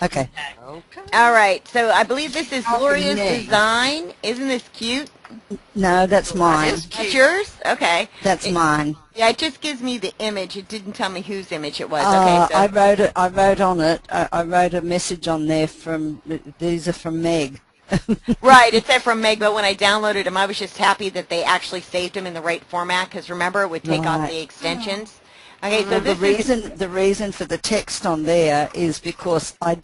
Okay. Okay. All right, so I believe this is Copy Gloria's me. design. Isn't this cute? No, that's That mine. is That's cute. yours? Okay. That's mine. Yeah, it just gives me the image. It didn't tell me whose image it was. Okay, so I wrote it. I wrote on it. I wrote a message on there from. These are from Meg. right, it said from Meg, but when I downloaded them, I was just happy that they actually saved them in the right format because remember, it would take off Right. the extensions. Okay, so Well, this is the reason for the text on there is because I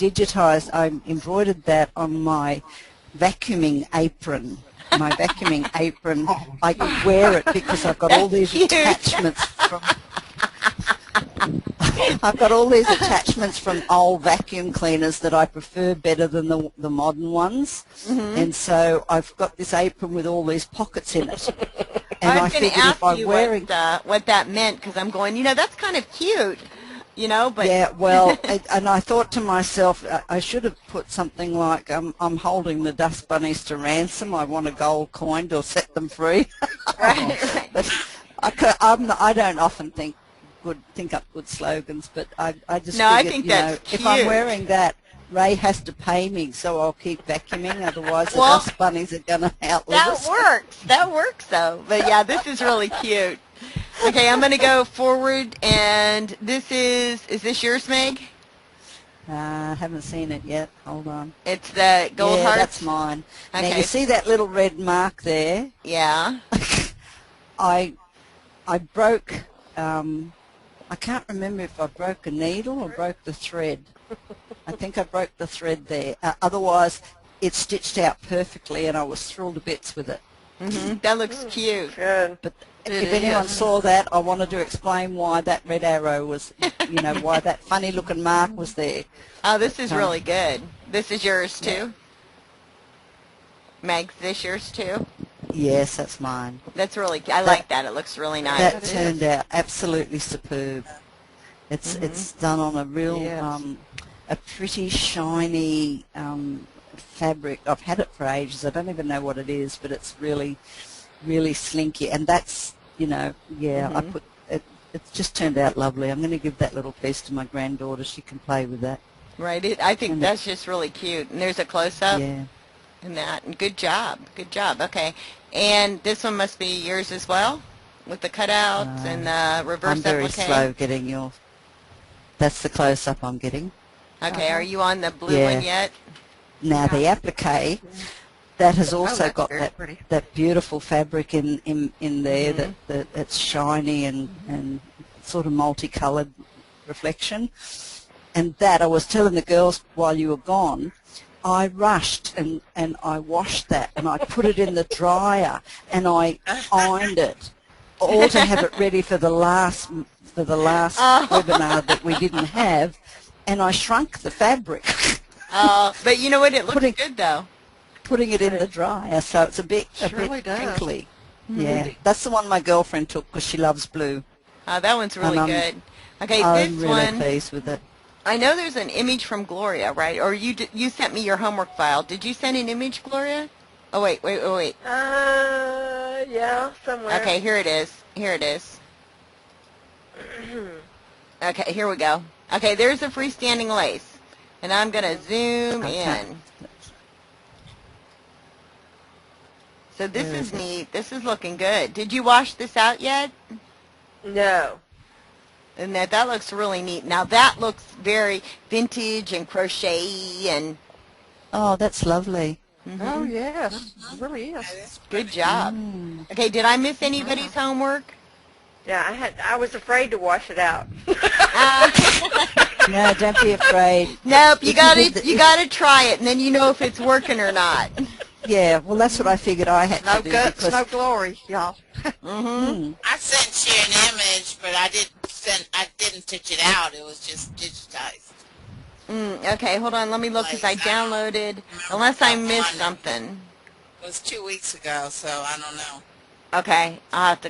embroidered that on my vacuuming apron. My vacuuming apron, I wear it because I've got all that's these cute. attachments from. I've got all these attachments from old vacuum cleaners that I prefer better than the modern ones, and so I've got this apron with all these pockets in it. And I I was going to figured ask if I'm you wearing what that meant because I'm going, that's kind of cute, but yeah, well, and I thought to myself, I should have put something like, I'm holding the dust bunnies to ransom. I want a gold coin to set them free. right. But I don't often think up good slogans, but I just No, I figured, think that's if I'm cute. wearing that, Ray has to pay me, so I'll keep vacuuming. Otherwise, Well, the dust bunnies are going to outlive That us. works. That works, though. But yeah, this is really cute. Okay, I'm going to go forward, and is this yours, Meg? I haven't seen it yet. Hold on. It's the gold Yeah, hearts? that's mine. Now, Okay. you see that little red mark there? Yeah. I broke, I can't remember if I broke a needle or broke the thread. I think I broke the thread there. Otherwise, it stitched out perfectly, and I was thrilled to bits with it. That looks cute. Good. But It if anyone is. saw that, I wanted to explain why that red arrow was, why that funny-looking mark was there. Oh, this is really good. This is yours, too? Meg, this yours, too? Yes, that's mine. That's really, I like that. It looks really nice. That turned out absolutely superb. It's done on a real, Yes. a pretty shiny fabric. I've had it for ages. I don't even know what it is, but it's really, really slinky. And that's, I put it. It's just turned out lovely. I'm going to give that little piece to my granddaughter. She can play with that. Right. I think that's just really cute. And there's a close-up. Yeah. And that. And good job. Good job. Okay. And this one must be yours as well, with the cutouts and the reverse I'm very applique. slow getting yours. That's the close-up I'm getting. Okay. Are you on the blue Yeah. one yet? Now the applique, that has also that's got very pretty. that beautiful fabric in there that it's shiny and sort of multicolored reflection. And that, I was telling the girls while you were gone, I rushed and I washed that and I put it in the dryer and I ironed it, all to have it ready for the last webinar that we didn't have, and I shrunk the fabric. But you know what? It looks Putting- good, though. Putting it in the dryer, so it's a bit Surely does. crinkly. Yeah, that's the one my girlfriend took because she loves blue. That one's really And good. Okay, I'm this really one, pleased with it. I know there's an image from Gloria, right? Or you sent me your homework file. Did you send an image, Gloria? Oh, wait. Yeah, somewhere. Okay, here it is. Here it is. Okay, here we go. Okay, there's the freestanding lace. And I'm going to zoom in. So this is neat. This is looking good. Did you wash this out yet? No. And that looks really neat. Now that looks very vintage and crochet and Oh, that's lovely. Oh, yes. It really is. good job. Okay, did I miss anybody's homework? Yeah, I was afraid to wash it out. No, don't be afraid. Nope, you If you did gotta you gotta try it, and then you know if it's working or not. Yeah, well, that's what I figured I had No to do. guts, because, no glory, y'all. I sent you an image, but I didn't stitch it out. It was just digitized. Okay, hold on, let me look because I downloaded. Unless I missed something. It was 2 weeks ago, so I don't know. Okay, I'll have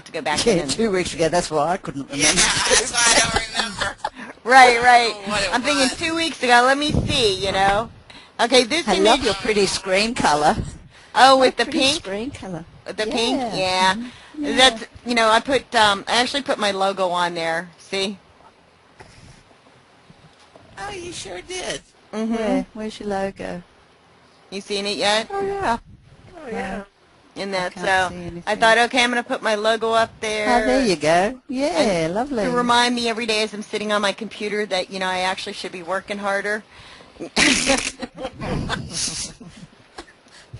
to go back in. Yeah, And, 2 weeks ago, that's why I couldn't remember. Yeah, that's why I don't remember. right. what it I'm thinking was. 2 weeks ago. Let me see. Okay, this I image. love your pretty screen color. Oh, with the Pretty pink. screen color. The pink, yeah. That's I actually put my logo on there. See? Oh, you sure did. Where's your logo? You seen it yet? Oh, yeah. Oh, yeah. And that, can't so see anything. I thought, okay, I'm going to put my logo up there. Oh, there you go. Yeah, And lovely. to remind me every day as I'm sitting on my computer that, you know, I actually should be working harder.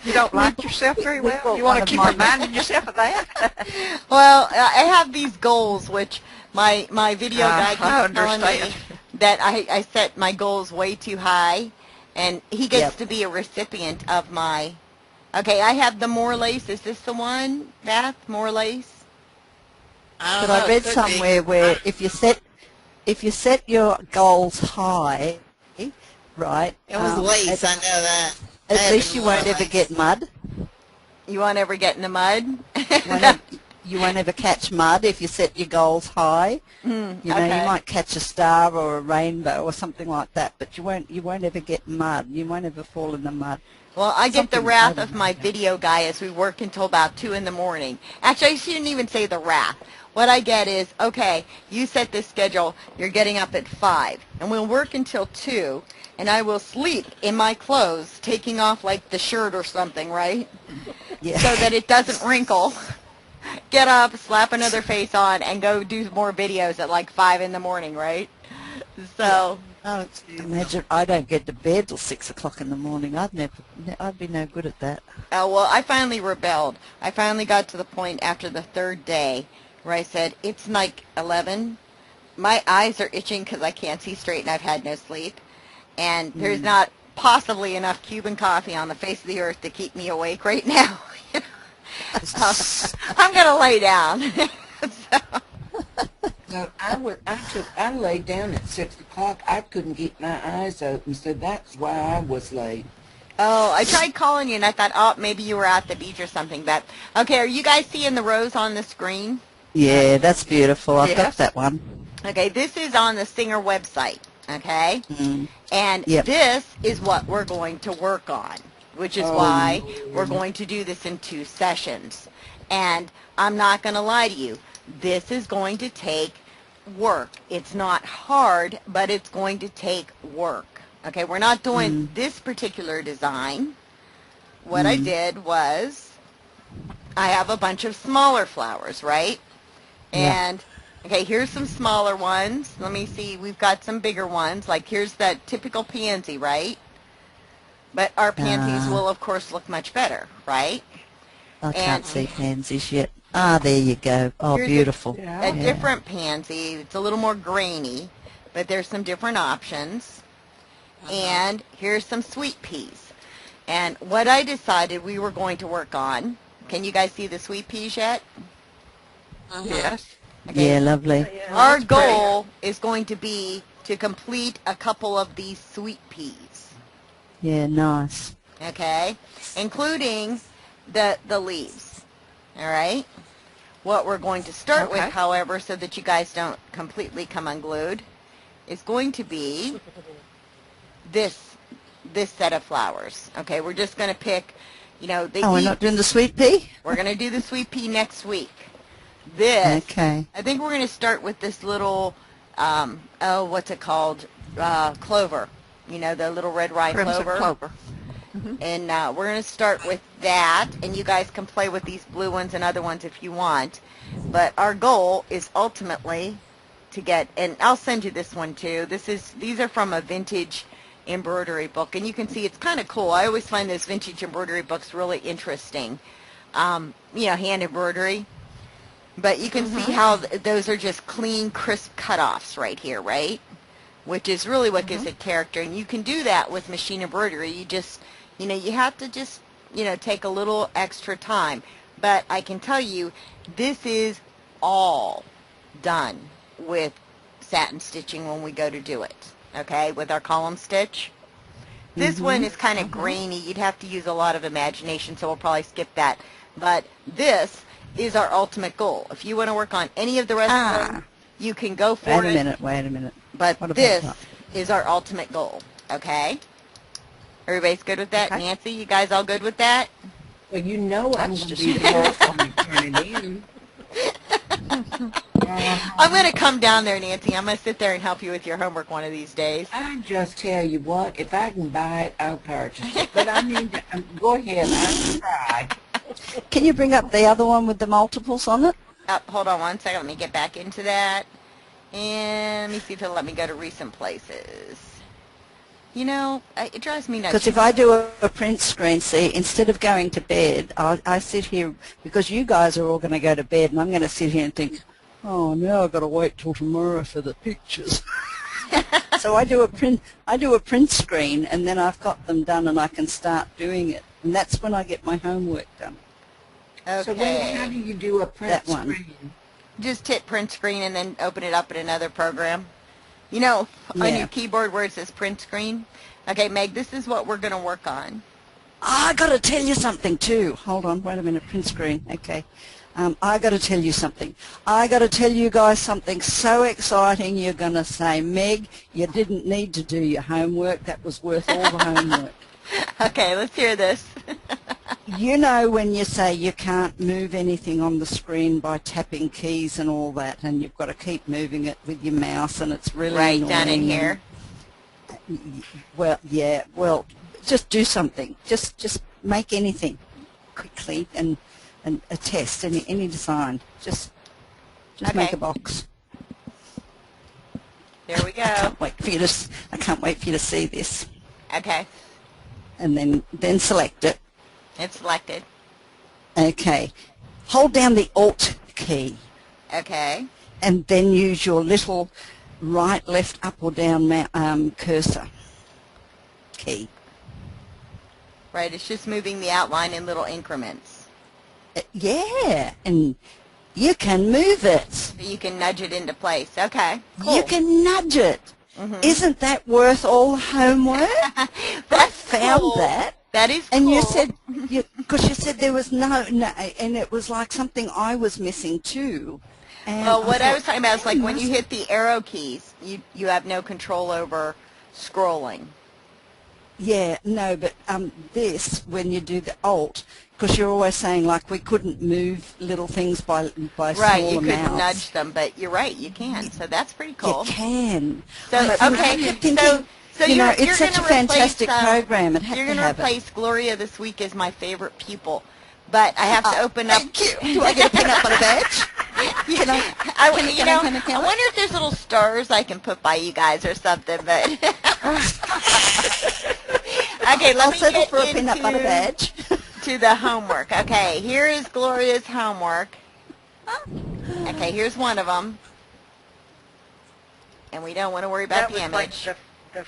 You don't like yourself very well? You want to keep reminding yourself of that? Well, I have these goals, which my video guy I keeps telling me understand. that I set my goals way too high, and he gets Yep. to be a recipient of my. Okay, I have the more lace. Is this the one, Beth? More lace? I But don't know. I read It could somewhere be. where if you set your goals high, right? It was lace. I know that. At least you won't ever get mud. You won't ever get in the mud? You won't ever catch mud if you set your goals high. You know, okay. you might catch a star or a rainbow or something like that, but you won't ever get mud. You won't ever fall in the mud. Well, I get the Something- wrath I of don't my know. video guy as we work until about 2 in the morning. Actually, I shouldn't even say the wrath. What I get is, okay, you set this schedule, you're getting up at 5, and we'll work until 2, and I will sleep in my clothes, taking off like the shirt or something, right? Yeah. So that it doesn't wrinkle. Get up, slap another face on, and go do more videos at like 5 in the morning, right? So... Imagine I don't get to bed till 6 o'clock in the morning. I'd be no good at that. Well, I finally rebelled. I finally got to the point after the 3rd day where I said, it's like 11. My eyes are itching because I can't see straight and I've had no sleep. And there's not possibly enough Cuban coffee on the face of the earth to keep me awake right now. I'm going to lay down. So. So I laid down at 6 o'clock. I couldn't get my eyes open, so that's why I was late. Oh, I tried calling you, and I thought, oh, maybe you were at the beach or something. But okay, are you guys seeing the rose on the screen? Yeah, that's beautiful. I've got Yes. that one. Okay, this is on the Singer website, okay? Mm. And Yep. this is what we're going to work on, which is why we're going to do this in 2 sessions. And I'm not going to lie to you. This is going to take work. It's not hard, but it's going to take work. Okay, we're not doing this particular design. What I did was I have a bunch of smaller flowers, right? Yeah. And, okay, here's some smaller ones. Let me see. We've got some bigger ones. Like, here's that typical pansy, right? But our pansies will, of course, look much better, right? I And- can't see pansies yet. Ah, there you go. Oh, Here's beautiful. A different pansy. It's a little more grainy, but there's some different options. And here's some sweet peas. And what I decided we were going to work on, can you guys see the sweet peas yet? Yes. Okay. Yeah, lovely. Our goal is going to be to complete a couple of these sweet peas, Yeah, nice. okay? Including the leaves, all right? What we're going to start with, Okay. however, so that you guys don't completely come unglued, is going to be this set of flowers, okay? We're just going to pick, you know, Oh, we're not doing the sweet pea? we're going to do the sweet pea next week. This, Okay. I think we're going to start with this little, what's it called? Clover. You know, the little red rye Crimson clover. And we're going to start with that, and you guys can play with these blue ones and other ones if you want. But our goal is ultimately to get, and I'll send you this one too. These are from a vintage embroidery book, and you can see it's kind of cool. I always find those vintage embroidery books really interesting. You know, hand embroidery. But you can see how those are just clean, crisp cutoffs right here, right? Which is really what gives it character. And you can do that with machine embroidery. You just, you know, you have to just, you know, take a little extra time. But I can tell you, this is all done with satin stitching when we go to do it, okay, with our column stitch. This one is kind of grainy. You'd have to use a lot of imagination, so we'll probably skip that. But this is our ultimate goal. If you want to work on any of the rest of them, you can go for Wait it. Wait a minute. But What about this that? is our ultimate goal, okay? Everybody's good with that? Okay. Nancy, you guys all good with that? Well, you know I'm That's going to just be the last one to turn it in. I'm going to come down there, Nancy. I'm going to sit there and help you with your homework one of these days. I just tell you what, if I can buy it, I'll purchase it. But I need to, go ahead, I'll try. Can you bring up the other one with the multiples on it? Hold on one second. Let me get back into that. And let me see if it'll let me go to recent places. You know, it drives me nuts. Because if I do a print screen, see, instead of going to bed, I sit here, because you guys are all going to go to bed, and I'm going to sit here and think, oh, now I've got to wait till tomorrow for the pictures. So I do a print screen, and then I've got them done, and I can start doing it. And that's when I get my homework done. Okay. So then how do you do a print screen? Just hit print screen and then open it up in another program. You know, on your keyboard where it says print screen. Okay, Meg, this is what we're going to work on. I got to tell you something too. Hold on, wait a minute, print screen. Okay. I got to tell you something. I got to tell you guys something so exciting. You're going to say, Meg, you didn't need to do your homework. That was worth all the homework. Okay, let's hear this. You know when you say you can't move anything on the screen by tapping keys and all that, and you've got to keep moving it with your mouse, and it's really right annoying. down in here. Well, yeah. Well, just do something. Just make anything quickly and a test, any design. Just make a box. There we go. I can't wait for you to see this. Okay. And then select it. It's selected. Okay. Hold down the Alt key. Okay. And then use your little right, left, up or down cursor key. Right, it's just moving the outline in little increments. Yeah, and you can move it. So you can nudge it into place. Okay, cool. You can nudge it. Isn't that worth all the homework? I found cool. that. That is cool. And you said, because you said there was no, and it was like something I was missing too. And well, what I was talking about is like when you hit the arrow keys, you have no control over scrolling. Yeah, no, but this, when you do the Alt, because you're always saying like we couldn't move little things by right, small you couldn't amounts. nudge them, but you're right, you can. So that's pretty cool. You can. So But okay, thinking, so you know, you're it's such a gonna fantastic replace, program. It had you're to going to have replace Gloria this week as my favorite pupil, but I have to open up. Thank you. Do I get a peanut butter badge? Can I wonder if there's little stars I can put by you guys or something. But okay, I'll me settle get for a peanut butter badge. to the homework. Okay, here is Gloria's homework. Okay, here's one of them, and we don't want to worry about the image. That was like the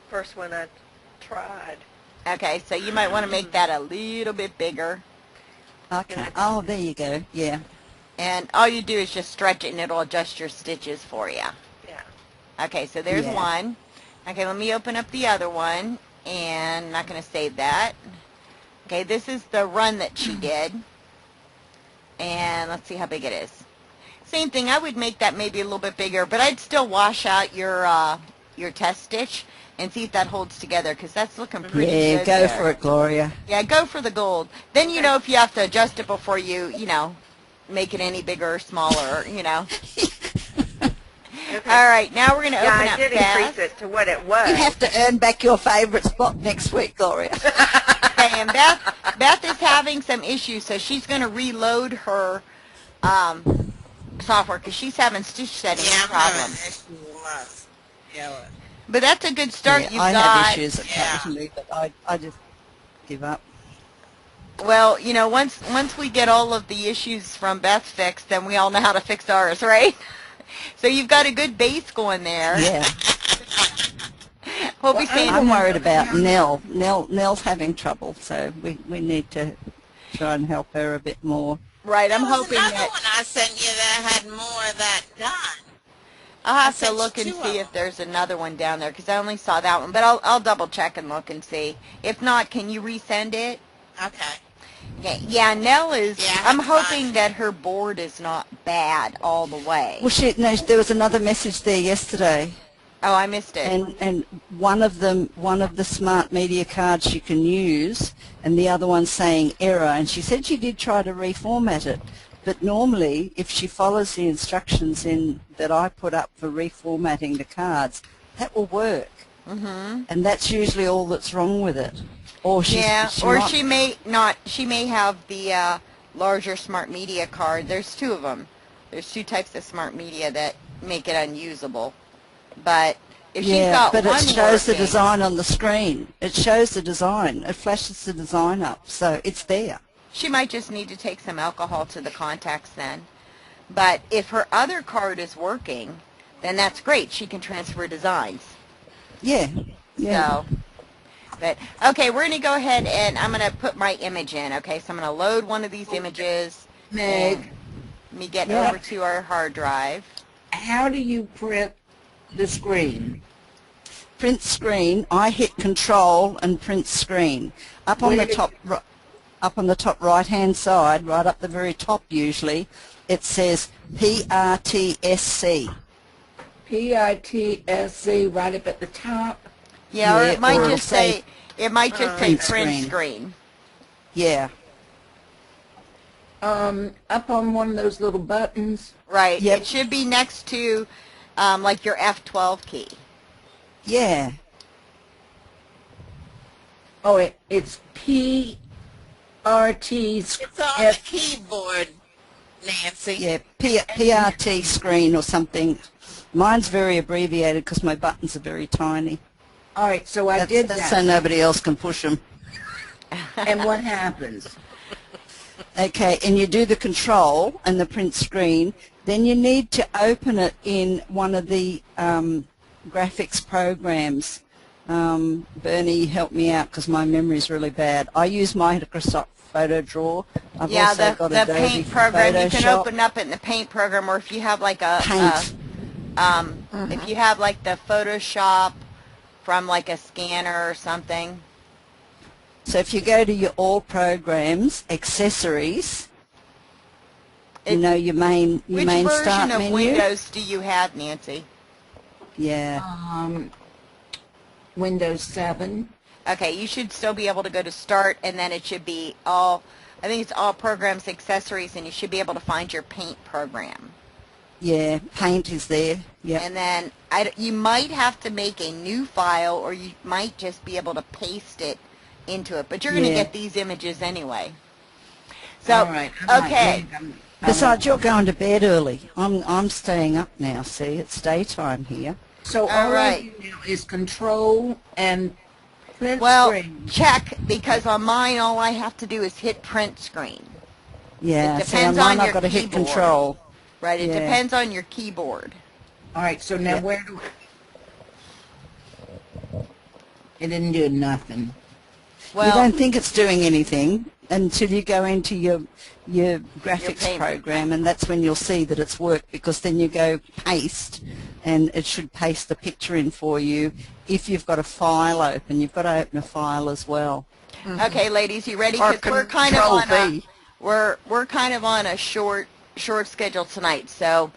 first one I tried. Okay, so you might want to make that a little bit bigger. Okay. Oh, there you go. Yeah. And all you do is just stretch it and it'll adjust your stitches for you. Yeah. Okay, so there's one. Okay, let me open up the other one. And I'm not going to save that. Okay, this is the run that she did. And let's see how big it is. Same thing, I would make that maybe a little bit bigger, but I'd still wash out your test stitch and see if that holds together, because that's looking pretty good. Yeah, go for it, Gloria. Yeah, go for the gold. Then you know if you have to adjust it before you make it any bigger or smaller, Okay. All right, now we're going to open up I did increase it to what it was. You have to earn back your favorite spot next week, Gloria. Okay, and Beth is having some issues, so she's going to reload her software because she's having stitch setting problems. But that's a good start. Yeah, You've I got. have issues occasionally, but I just give up. Well, once we get all of the issues from Beth fixed, then we all know how to fix ours, right? So you've got a good base going there. Yeah. We'll be seeing. I'm worried about Nell. Nell's having trouble, so we need to try and help her a bit more. Right, I'm hoping There was another that. one I sent you that had more of that done. I'll have to sent look you and two see of if there's another one down there because I only saw that one. But I'll double check and look and see. If not, can you resend it? Okay. Okay. Yeah, Nell is. Yeah, I I'm have to hoping find that her board is not bad all the way. Well, there was another message there yesterday, Oh, I missed it. and one of the smart media cards you can use, and the other one saying error. And she said she did try to reformat it, But normally, if she follows the instructions in that I put up for reformatting the cards, that will work. Mm-hmm. And that's usually all that's wrong with it. Or she may not. She may have the larger smart media card. There's two of them. There's two types of smart media that make it unusable. But if she's got but one it shows the working, design on the screen. It shows the design. It flashes the design up, so it's there. she might just need to take some alcohol to the contacts then. But if her other card is working, then that's great. She can transfer designs. Yeah. So, but, okay, we're going to go ahead and I'm going to put my image in, okay? So I'm going to load one of these images. Meg. Let me get over to our hard drive. How do you print the screen? Print screen. I hit Control and print screen. Up on the top right-hand side, right up the very top usually, it says PRTSC. PITSC right up at the top. Yeah, or it might or just say print screen. screen. Yeah. Up on one of those little buttons. Right. Yep. It should be next to like your F12 key. Yeah. Oh, it's PRT. It's on the keyboard, Nancy. Yeah, PRT screen or something. Mine's very abbreviated because my buttons are very tiny. All right, so I did That's that. so nobody else can push them. And what happens? Okay, and you do the Control and the print screen. Then you need to open it in one of the graphics programs. Bernie, help me out because my memory is really bad. I use Microsoft Photo Draw. I've also got the Adobe Paint program. Photoshop. You can open up in the Paint program, or if you have like a Paint. if you have like the Photoshop from like a scanner or something. So if you go to your All Programs, Accessories, your main Which start version of menu. Windows do you have, Nancy? Yeah. Windows 7. Okay, you should still be able to go to Start, and then it should be all, I think it's All Programs, Accessories, and you should be able to find your Paint program. Yeah, Paint is there. Yeah. And then you might have to make a new file, or you might just be able to paste it into it. But you're going to get these images anyway. So, All right. okay. Besides, you're going to bed early. I'm staying up now. See, it's daytime here. So all I do now is Control and print screen. Check, because on mine all I have to do is hit print screen. Yeah. It depends on on mine, your I've got to hit keyboard. Control. Right, it Yeah. depends on your keyboard. All right, so now where do it didn't do nothing. Well, You don't think it's doing anything until you go into your graphics Paint. program, and that's when you'll see that it's worked, because then you go paste, and it should paste the picture in for you. If you've got a file open, you've got to open a file as well. okay, ladies, you ready? Or Because we're kind of on Control-V. we're kind of on a short schedule tonight, so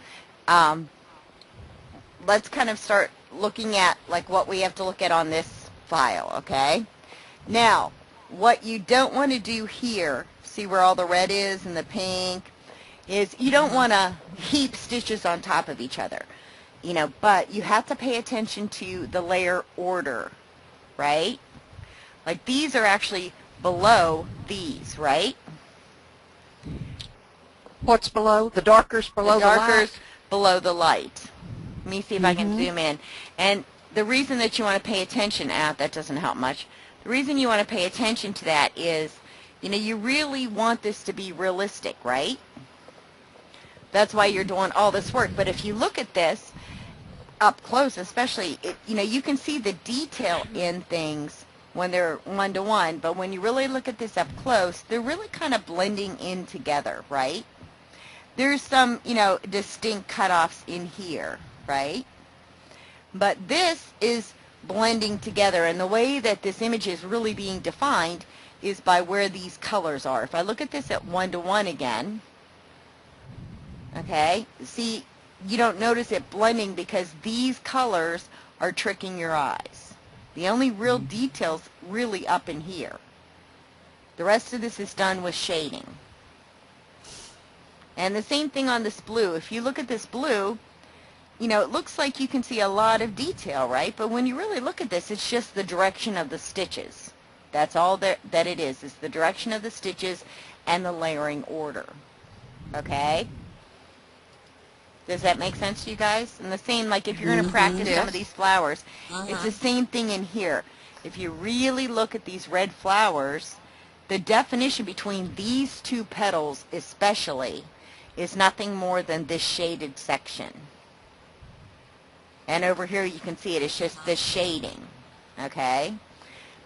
let's kind of start looking at like what we have to look at on this file, okay? Now, what you don't want to do here, see where all the red is and the pink, is you don't want to heap stitches on top of each other, but you have to pay attention to the layer order, right? Like these are actually below these, right? What's below? The darker's below the darker's light? below the light. Let me see if I can zoom in. And the reason that you want to pay attention, that doesn't help much. The reason you want to pay attention to that is, you really want this to be realistic, right? That's why you're doing all this work. But if you look at this up close, especially, you can see the detail in things when they're one-to-one. But when you really look at this up close, they're really kind of blending in together, right? There's some, distinct cutoffs in here, right? But this is blending together, and the way that this image is really being defined is by where these colors are. If I look at this at 1-to-1 again, okay, see, you don't notice it blending because these colors are tricking your eyes. The only real details really up in here. The rest of this is done with shading. And the same thing on this blue. If you look at this blue, you know, it looks like you can see a lot of detail, right? But when you really look at this, it's just the direction of the stitches. That's all that it is the direction of the stitches and the layering order. Okay? Does that make sense to you guys? And the same, like if you're going to practice some of these flowers, it's the same thing in here. If you really look at these red flowers, the definition between these two petals especially is nothing more than this shaded section. And over here you can see it. It's just the shading. Okay?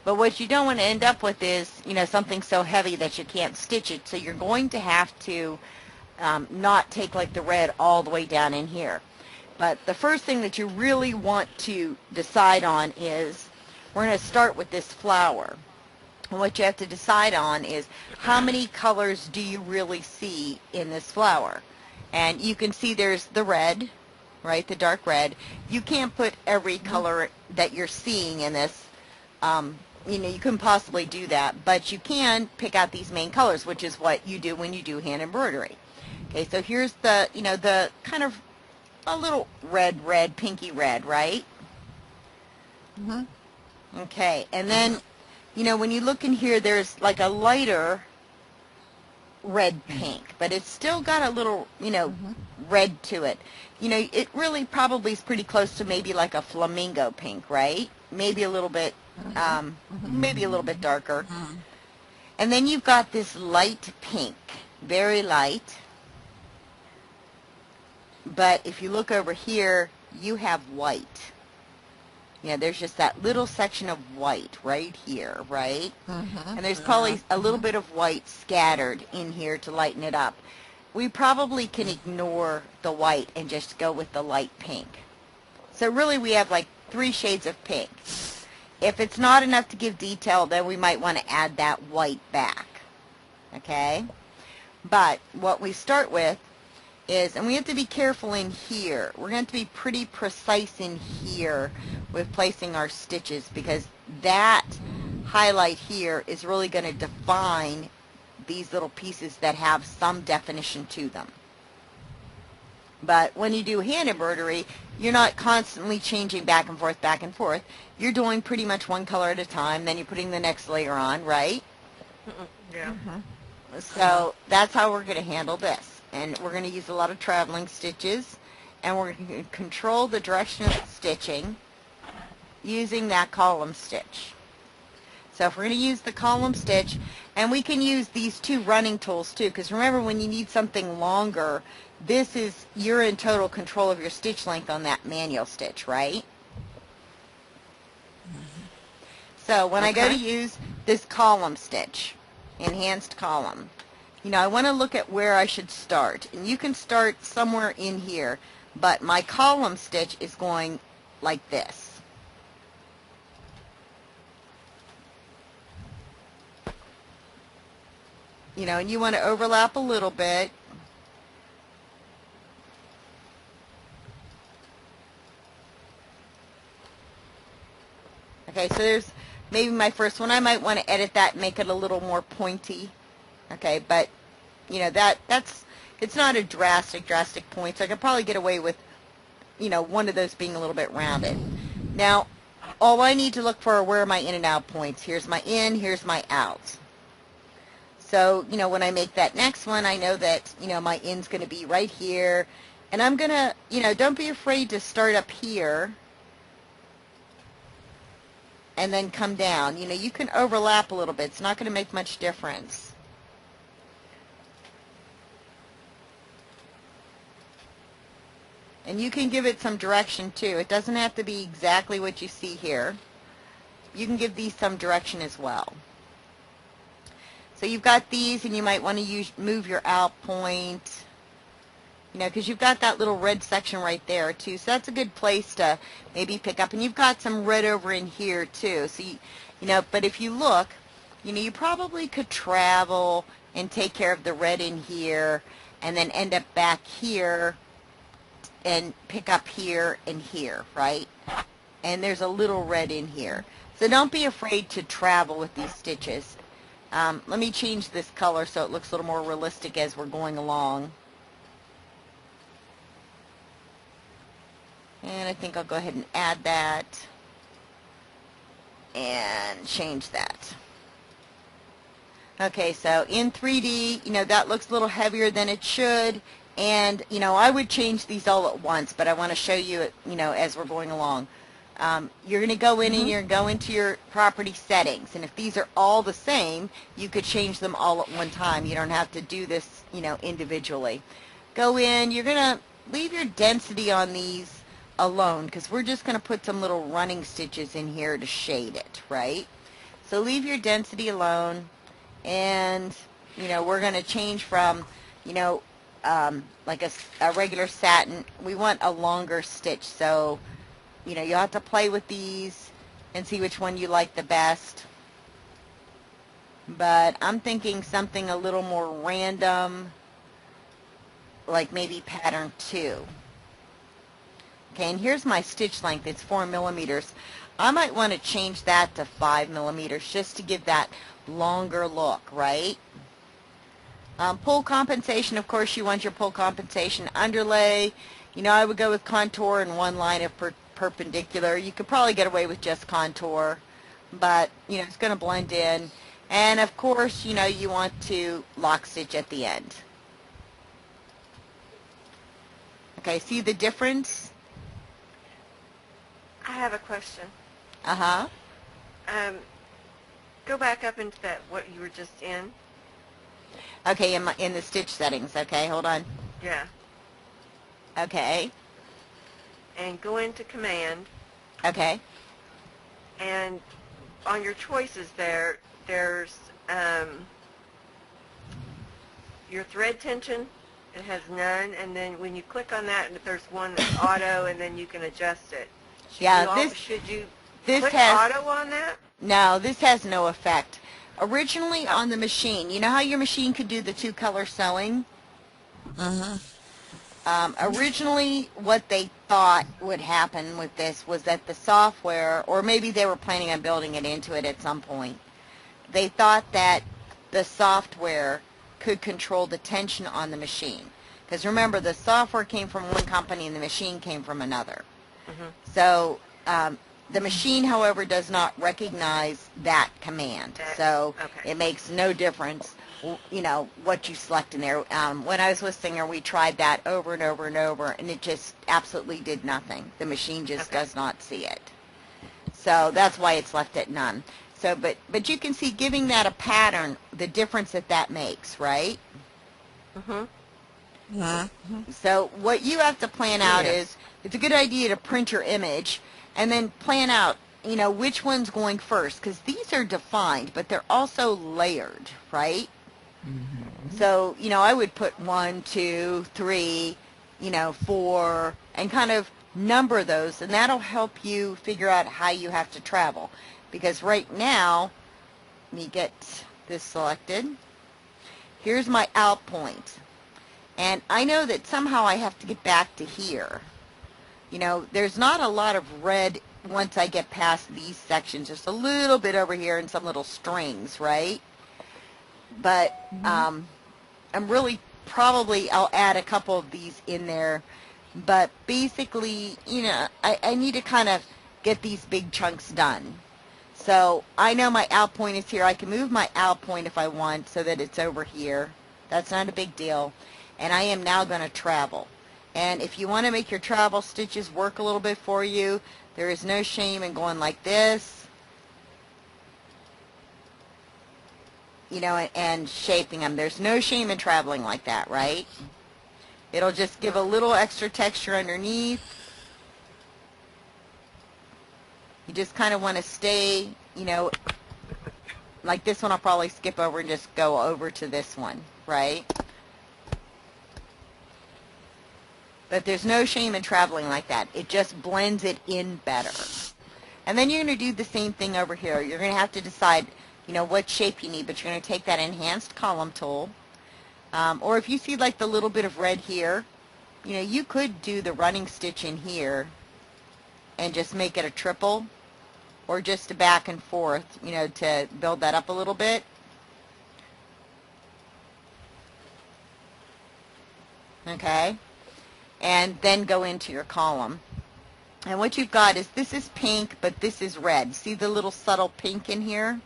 But what you don't want to end up with is, you know, something so heavy that you can't stitch it. So you're going to have to not take like the red all the way down in here. But the first thing that you really want to decide on is, we're going to start with this flower. And what you have to decide on is, how many colors do you really see in this flower? And you can see there's the red, right, the dark red. You can't put every color that you're seeing in this. You know, you couldn't possibly do that, but you can pick out these main colors, which is what you do when you do hand embroidery. Okay, so here's the, you know, the kind of a little red, pinky red, right? Okay, and then, you know, when you look in here, there's like a lighter red pink, but it's still got a little, you know, red to it. You know, it really probably is pretty close to maybe like a flamingo pink, right? Maybe a little bit, maybe a little bit darker. And then you've got this light pink, very light. But if you look over here, you have white. You know, there's just that little section of white right here, right? And there's probably a little bit of white scattered in here to lighten it up. We probably can ignore the white and just go with the light pink. So really we have like 3 shades of pink. If it's not enough to give detail, then we might want to add that white back. Okay? But what we start with is, and we have to be careful in here, we're going to be pretty precise in here with placing our stitches, because that highlight here is really going to define these little pieces that have some definition to them. But when you do hand embroidery, you're not constantly changing back and forth, back and forth. You're doing pretty much one color at a time, then you're putting the next layer on, right? Yeah. So that's how we're going to handle this. And we're going to use a lot of traveling stitches, and we're going to control the direction of the stitching using that column stitch. So if we're going to use the column stitch, and we can use these 2 running tools too, because remember, when you need something longer, this is, you're in total control of your stitch length on that manual stitch, right? So when I go to use this column stitch, enhanced column, you know, I want to look at where I should start. And you can start somewhere in here, but my column stitch is going like this. You know, and you want to overlap a little bit. Okay, so there's maybe my first one. I might want to edit that and make it a little more pointy. Okay, but, you know, it's not a drastic point, so I could probably get away with, you know, one of those being a little bit rounded. Now, all I need to look for are where are my in and out points. Here's my in, here's my out. So, you know, when I make that next one, I know that, you know, my in's going to be right here. And I'm going to, you know, don't be afraid to start up here and then come down. You know, you can overlap a little bit. It's not going to make much difference. And you can give it some direction too. It doesn't have to be exactly what you see here. You can give these some direction as well. So you've got these, and you might want to move your out point, you know, because you've got that little red section right there too. So that's a good place to maybe pick up. And you've got some red over in here too. So, you know, but if you look, you know, you probably could travel and take care of the red in here and then end up back here and pick up here and here, right? And there's a little red in here. So don't be afraid to travel with these stitches. Let me change this color so it looks a little more realistic as we're going along. And I think I'll go ahead and add that and change that. Okay, so in 3D, that looks a little heavier than it should. And, I would change these all at once, but I want to show you, as we're going along. You're going to go in and you're going to go into your property settings. And if these are all the same, you could change them all at one time. You don't have to do this, individually. Go in, you're going to leave your density on these alone because we're just going to put some little running stitches in here to shade it, right? So leave your density alone, and we're going to change from like a regular satin. We want a longer stitch, so you'll have to play with these and see which one you like the best. But I'm thinking something a little more random, like maybe pattern 2. Okay, and here's my stitch length. It's 4 millimeters. I might want to change that to 5 millimeters just to give that longer look, right? Pull compensation, of course, you want your pull compensation underlay. I would go with contour and one line of perpendicular. You could probably get away with just contour, but, it's going to blend in. And, of course, you want to lock stitch at the end. Okay, see the difference? I have a question. Uh-huh. Go back up into that, what you were just in. Okay, in the stitch settings. Okay, hold on. Yeah. Okay. And go into command. Okay. And on your choices there's your thread tension. It has none, and then when you click on that, there's one that's auto, and then you can adjust it. Should you click auto on that? No, this has no effect. Originally on the machine, you know how your machine could do the 2-color sewing? Originally, what they thought would happen with this was that the software, or maybe they were planning on building it into it at some point, they thought that the software could control the tension on the machine. Because remember, the software came from one company and the machine came from another. So the machine, however, does not recognize that command. So it makes no difference, what you select in there. When I was with Singer, we tried that over and over and over, and it just absolutely did nothing. The machine just does not see it. So that's why it's left at none. So, but you can see, giving that a pattern, the difference that makes, right? So what you have to plan out is, it's a good idea to print your image and then plan out, which one's going first, because these are defined, but they're also layered, right? So, I would put 1, 2, 3, 4, and kind of number those, and that'll help you figure out how you have to travel. Because right now, let me get this selected. Here's my out point. And I know that somehow I have to get back to here. There's not a lot of red once I get past these sections. Just a little bit over here and some little strings, right? But I'm really I'll add a couple of these in there. But basically, I need to kind of get these big chunks done. So I know my out point is here. I can move my out point if I want so that it's over here. That's not a big deal. And I am now going to travel. And if you want to make your travel stitches work a little bit for you, there is no shame in going like this, and shaping them. There's no shame in traveling like that, right? It'll just give a little extra texture underneath. You just kind of want to stay, like this one I'll probably skip over and just go over to this one, right? But there's no shame in traveling like that. It just blends it in better. And then you're going to do the same thing over here. You're going to have to decide, what shape you need, but you're going to take that enhanced column tool. Or if you see like the little bit of red here, you could do the running stitch in here and just make it a triple, or just a back and forth, to build that up a little bit. Okay? And then go into your column. And what you've got is, this is pink, but this is red. See the little subtle pink in here?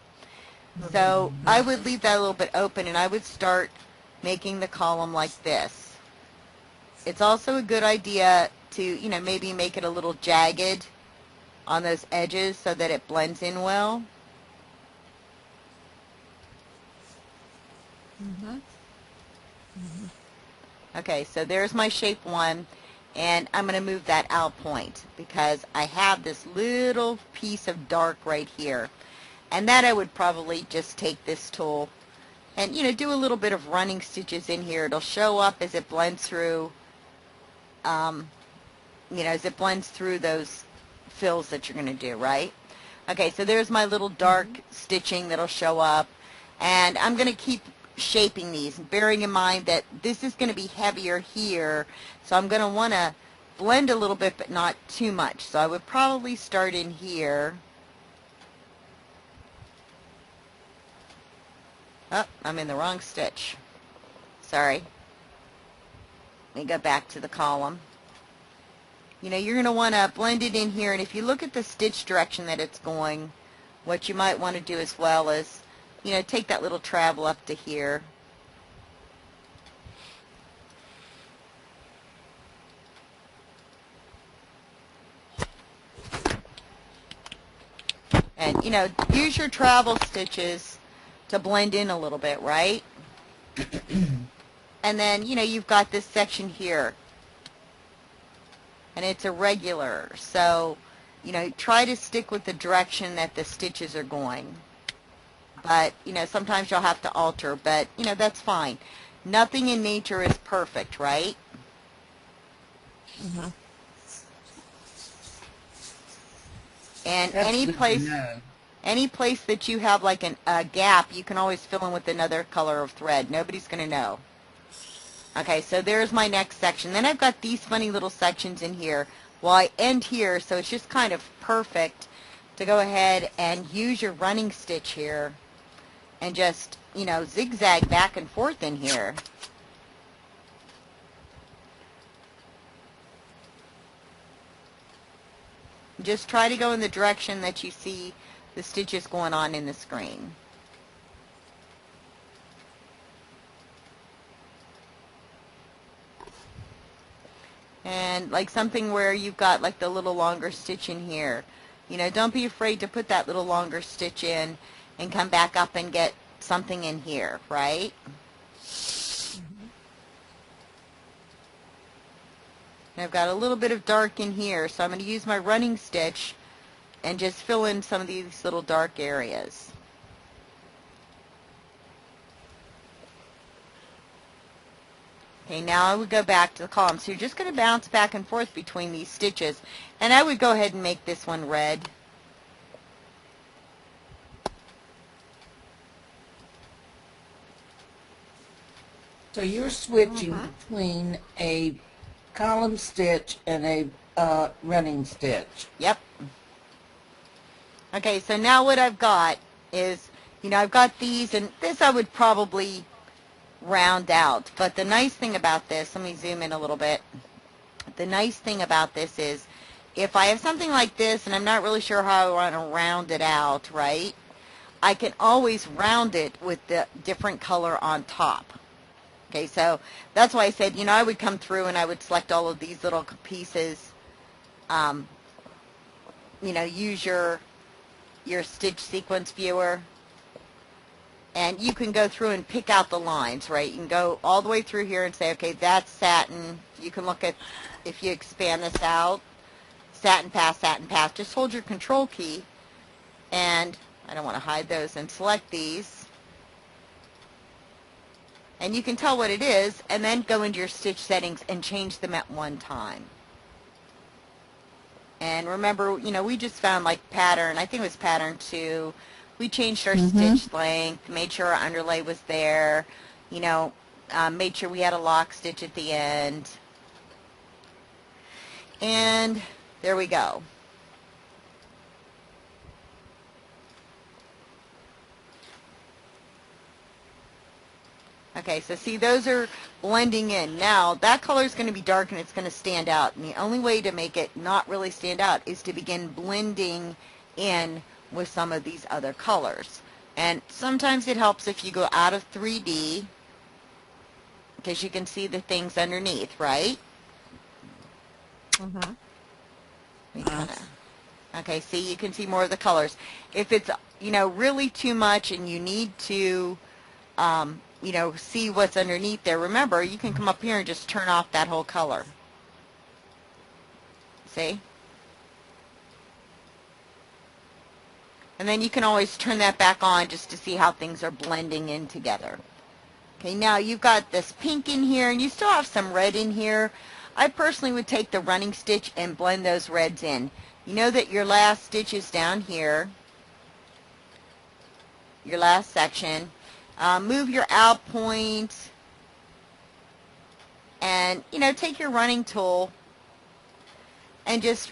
So I would leave that a little bit open, and I would start making the column like this. It's also a good idea to, you know, maybe make it a little jagged on those edges so that it blends in well. Okay, so there's my shape 1, and I'm going to move that out point because I have this little piece of dark right here. And that I would probably just take this tool and, you know, do a little bit of running stitches in here. It'll show up as it blends through, you know, as it blends through those fills that you're going to do, right? Okay, so there's my little dark stitching that'll show up. And I'm going to keep shaping these, bearing in mind that this is going to be heavier here. So I'm going to want to blend a little bit, but not too much. So I would probably start in here. Oh, I'm in the wrong stitch. Sorry. Let me go back to the column. You know, you're going to want to blend it in here, and if you look at the stitch direction that it's going, what you might want to do as well is, you know, take that little travel up to here. And, you know, use your travel stitches to blend in a little bit, right? And then, you know, you've got this section here. And it's irregular. So, you know, try to stick with the direction that the stitches are going. But, you know, sometimes you'll have to alter, but, you know, that's fine. Nothing in nature is perfect, right? And That's any good to place know. any place that you have like a gap, you can always fill in with another color of thread. Nobody's going to know. Okay, so there's my next section. Then I've got these funny little sections in here. Well, I end here, so it's just kind of perfect to go ahead and use your running stitch here and just, you know, zigzag back and forth in here. Just try to go in the direction that you see the stitches going on in the screen. And like something where you've got like the little longer stitch in here. You know, don't be afraid to put that little longer stitch in and come back up and get something in here, right? And I've got a little bit of dark in here, so I'm going to use my running stitch and just fill in some of these little dark areas. Okay, now I would go back to the column. So you're just going to bounce back and forth between these stitches. And I would go ahead and make this one red. So you're switching between a column stitch and a running stitch. Yep. Okay, so now what I've got is, you know, I've got these, and this I would probably round out. But the nice thing about this, let me zoom in a little bit. The nice thing about this is, if I have something like this and I'm not really sure how I want to round it out, right, I can always round it with the different color on top. Okay, so that's why I said, you know, I would come through and I would select all of these little pieces. You know, use your stitch sequence viewer, and you can go through and pick out the lines, right? You can go all the way through here and say, okay, that's satin. You can look at, if you expand this out, satin pass, just hold your control key, and I don't want to hide those, and select these. And you can tell what it is, and then go into your stitch settings and change them at one time. And remember, you know, we just found like pattern, I think it was pattern 2. We changed our stitch length, made sure our underlay was there, you know, made sure we had a lock stitch at the end. And there we go. Okay, so see, those are blending in. Now, that color is going to be dark and it's going to stand out. And the only way to make it not really stand out is to begin blending in with some of these other colors. And sometimes it helps if you go out of 3D, because you can see the things underneath, right? Mm-hmm. Okay, see, you can see more of the colors. If it's, you know, really too much and you need to, you know, see what's underneath there, remember, you can come up here and just turn off that whole color. See? And then you can always turn that back on just to see how things are blending in together. Okay, now you've got this pink in here, and you still have some red in here. I personally would take the running stitch and blend those reds in. You know that your last stitch is down here, your last section. Move your out point, and, you know, take your running tool and just,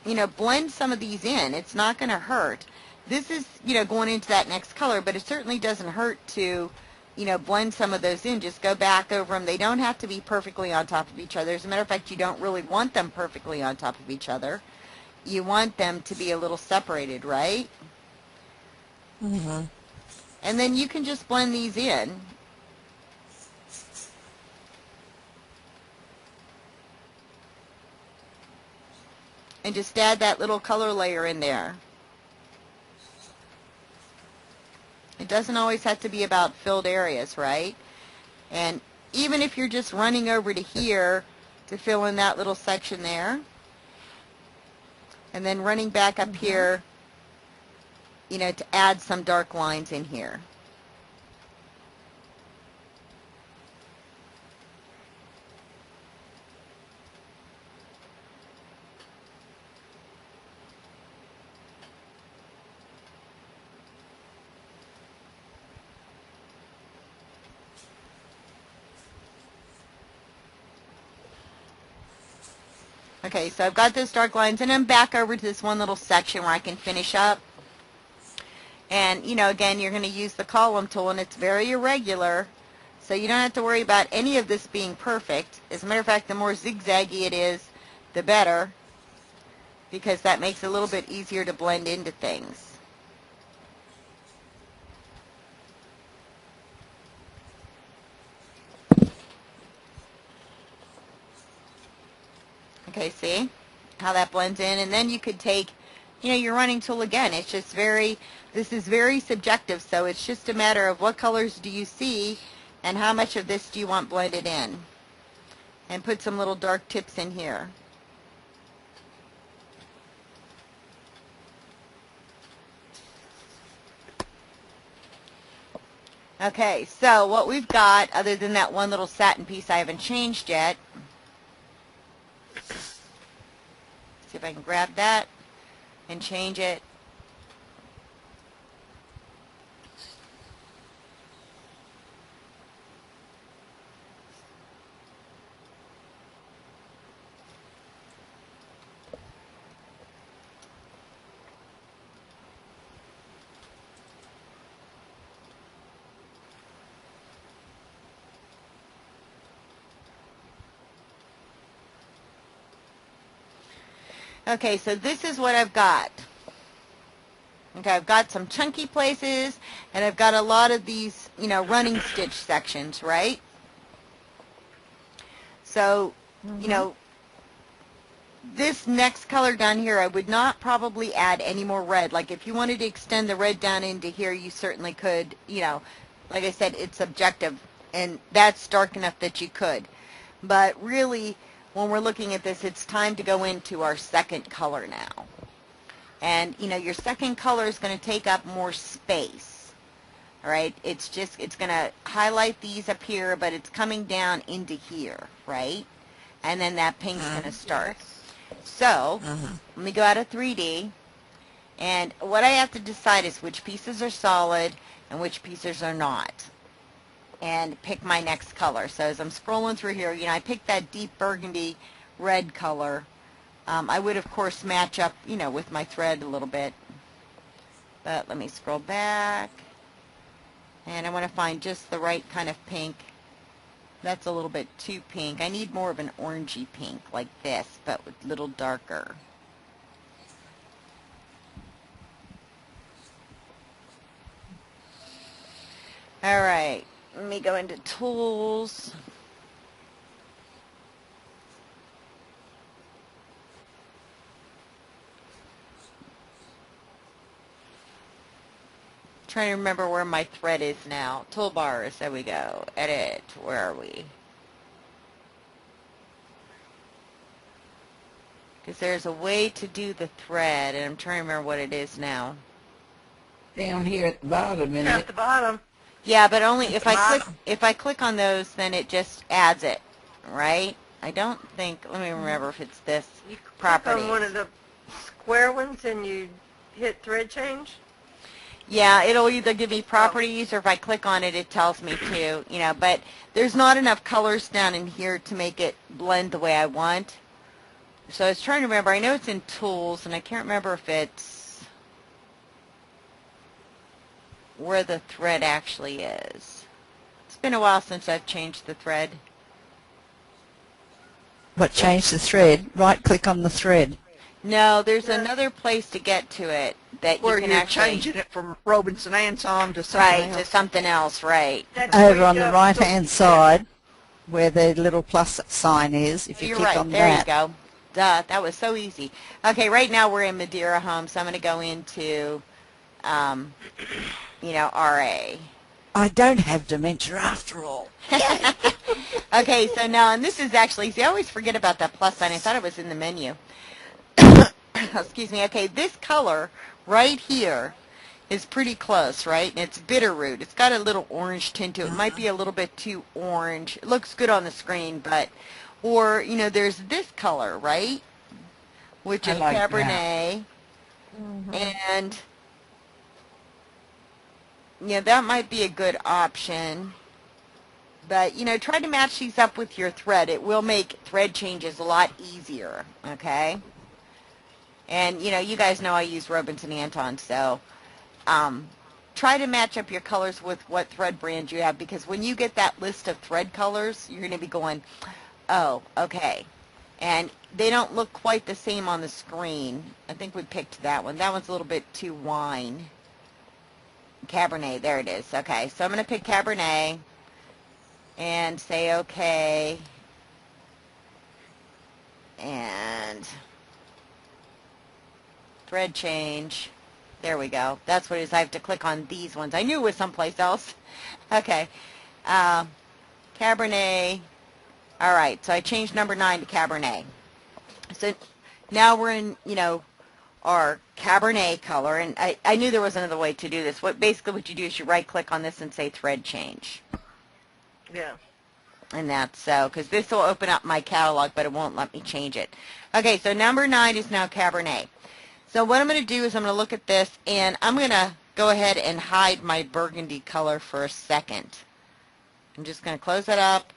you know, blend some of these in. It's not going to hurt. This is, you know, going into that next color, but it certainly doesn't hurt to, you know, blend some of those in. Just go back over them. They don't have to be perfectly on top of each other. As a matter of fact, you don't really want them perfectly on top of each other. You want them to be a little separated, right? Mm-hmm. And then you can just blend these in. And just add that little color layer in there. It doesn't always have to be about filled areas, right? And even if you're just running over to here to fill in that little section there, and then running back up here, you know, to add some dark lines in here. Okay, so I've got those dark lines, and I'm back over to this one little section where I can finish up. And, you know, again, you're going to use the column tool, and it's very irregular, so you don't have to worry about any of this being perfect. As a matter of fact, the more zigzaggy it is, the better, because that makes it a little bit easier to blend into things. Okay, see how that blends in? And then you could take, you know, your running tool again. It's just this is very subjective, so it's just a matter of what colors do you see and how much of this do you want blended in. And put some little dark tips in here. Okay, so what we've got, other than that one little satin piece I haven't changed yet, see if I can grab that and change it. Okay, so this is what I've got. Okay, I've got some chunky places, and I've got a lot of these, you know, running stitch sections, right? So, you know, this next color down here, I would not probably add any more red. Like, if you wanted to extend the red down into here, you certainly could. You know, like I said, it's subjective, and that's dark enough that you could. But really, when we're looking at this, it's time to go into our second color now. And, you know, your second color is going to take up more space. All right? It's going to highlight these up here, but it's coming down into here, right? And then that pink's going to start. So, let me go out of 3D. And what I have to decide is which pieces are solid and which pieces are not. And pick my next color. So as I'm scrolling through here, you know, I picked that deep burgundy red color. I would, of course, match up, you know, with my thread a little bit. But let me scroll back. And I want to find just the right kind of pink. That's a little bit too pink. I need more of an orangey pink like this, but a little darker. All right, let me go into tools. Trying to remember where my thread is now. Toolbars, there we go. Edit, where are we? Because there's a way to do the thread, and I'm trying to remember what it is now. Down here at the bottom, isn't At it? the bottom. Yeah, but only if I click on those, then it just adds it, right? I don't think. Let me remember if it's this You property. click on one of the square ones and you hit thread change. Yeah, it'll either give me properties, or if I click on it, it tells me to, you know. But there's not enough colors down in here to make it blend the way I want. So I was trying to remember. I know it's in tools, and I can't remember if it's where the thread actually is. It's been a while since I've changed the thread. What, change the thread? Right click on the thread. No, there's another place to get to it that Where you can you're actually changing it from Robinson Anton to something right to else. something else, right? That's where Over you on the go. right-hand side, where the little plus sign is, if you You're click right. on There that. you go. Duh, that was so easy. Okay, right now we're in Madeira Home, so I'm going to go into, you know, RA. I don't have dementia after all. Okay, so now, and this is actually, see, I always forget about that plus sign. I thought it was in the menu. Excuse me. Okay, this color right here is pretty close, right? And it's bitterroot. It's got a little orange tint to it. It might be a little bit too orange. It looks good on the screen, but, or, you know, there's this color, right? Which I is like Cabernet. And, yeah, that might be a good option. But, you know, try to match these up with your thread. It will make thread changes a lot easier, okay? And, you know, you guys know I use Robinson Anton, so try to match up your colors with what thread brand you have, because when you get that list of thread colors, you're going to be going, oh, okay. And they don't look quite the same on the screen. I think we picked that one. That one's a little bit too wine. Cabernet, there it is. Okay, so I'm going to pick Cabernet and say okay. And thread change. There we go. That's what it is. I have to click on these ones. I knew it was someplace else. Okay. Cabernet. All right. So I changed number 9 to Cabernet. So now we're in, you know, our Cabernet color. And I knew there was another way to do this. Basically what you do is you right click on this and say thread change. Yeah. And that's so, because this will open up my catalog, but it won't let me change it. Okay, so number 9 is now Cabernet. So what I'm going to do is I'm going to look at this, and I'm going to go ahead and hide my burgundy color for a second. I'm just going to close it up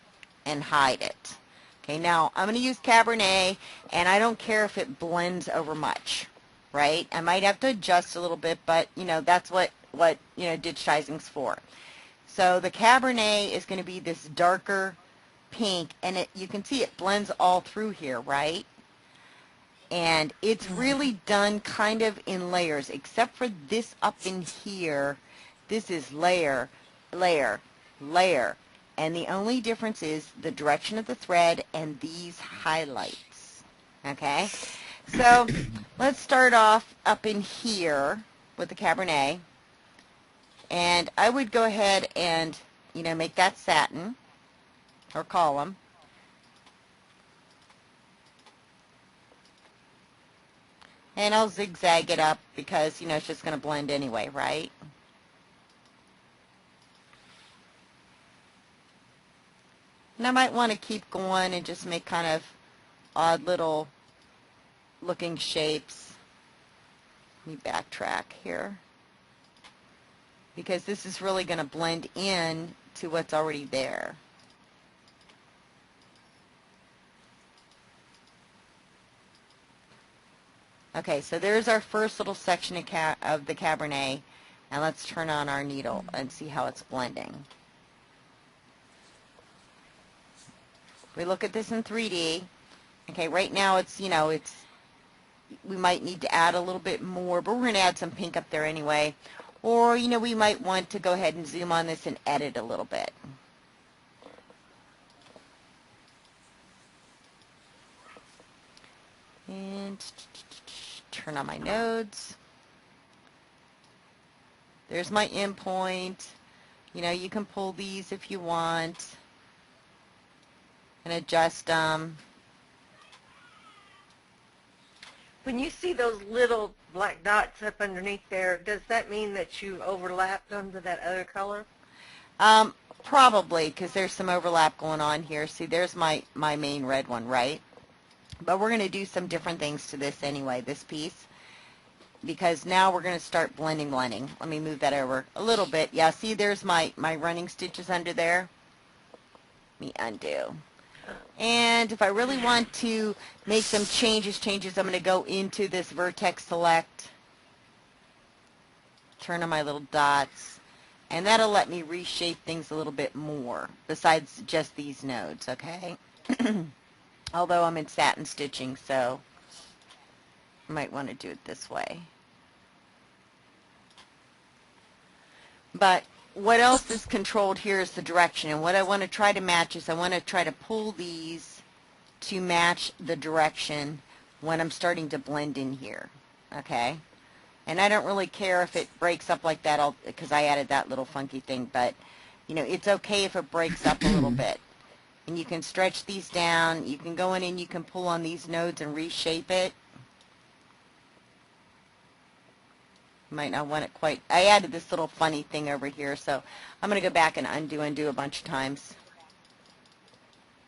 and hide it. Okay, now I'm going to use Cabernet, and I don't care if it blends over much, right? I might have to adjust a little bit, but, you know, that's what you know, digitizing's for. So the Cabernet is going to be this darker pink, and you can see it blends all through here, right? And it's really done kind of in layers, except for this up in here. This is layer, layer, layer. And the only difference is the direction of the thread and these highlights. Okay? So let's start off up in here with the Cabernet. And I would go ahead and, you know, make that satin or column. And I'll zigzag it up because, you know, it's just going to blend anyway, right? And I might want to keep going and just make kind of odd little looking shapes. Let me backtrack here, because this is really going to blend in to what's already there. Okay, so there's our first little section of the Cabernet. And let's turn on our needle and see how it's blending. We look at this in 3D. Okay, right now it's, you know, we might need to add a little bit more, but we're going to add some pink up there anyway. Or, you know, we might want to go ahead and zoom on this and edit a little bit. And turn on my nodes. There's my endpoint. You know, you can pull these if you want and adjust them. When you see those little black dots up underneath there, does that mean that you overlapped them to that other color? Probably, because there's some overlap going on here. See, there's my main red one, right? But we're going to do some different things to this anyway, this piece, because now we're going to start blending. Let me move that over a little bit. Yeah, see, there's my running stitches under there. Let me undo. And if I really want to make some changes, I'm going to go into this vertex select, turn on my little dots, and that'll let me reshape things a little bit more besides just these nodes, okay? Although I'm in satin stitching, so I might want to do it this way. But what else is controlled here is the direction. And what I want to try to match is I want to try to pull these to match the direction when I'm starting to blend in here. Okay? And I don't really care if it breaks up like that because I added that little funky thing. But, you know, it's okay if it breaks up a little bit. And you can stretch these down. You can go in and you can pull on these nodes and reshape it. You might not want it quite. I added this little funny thing over here, so I'm going to go back and undo a bunch of times.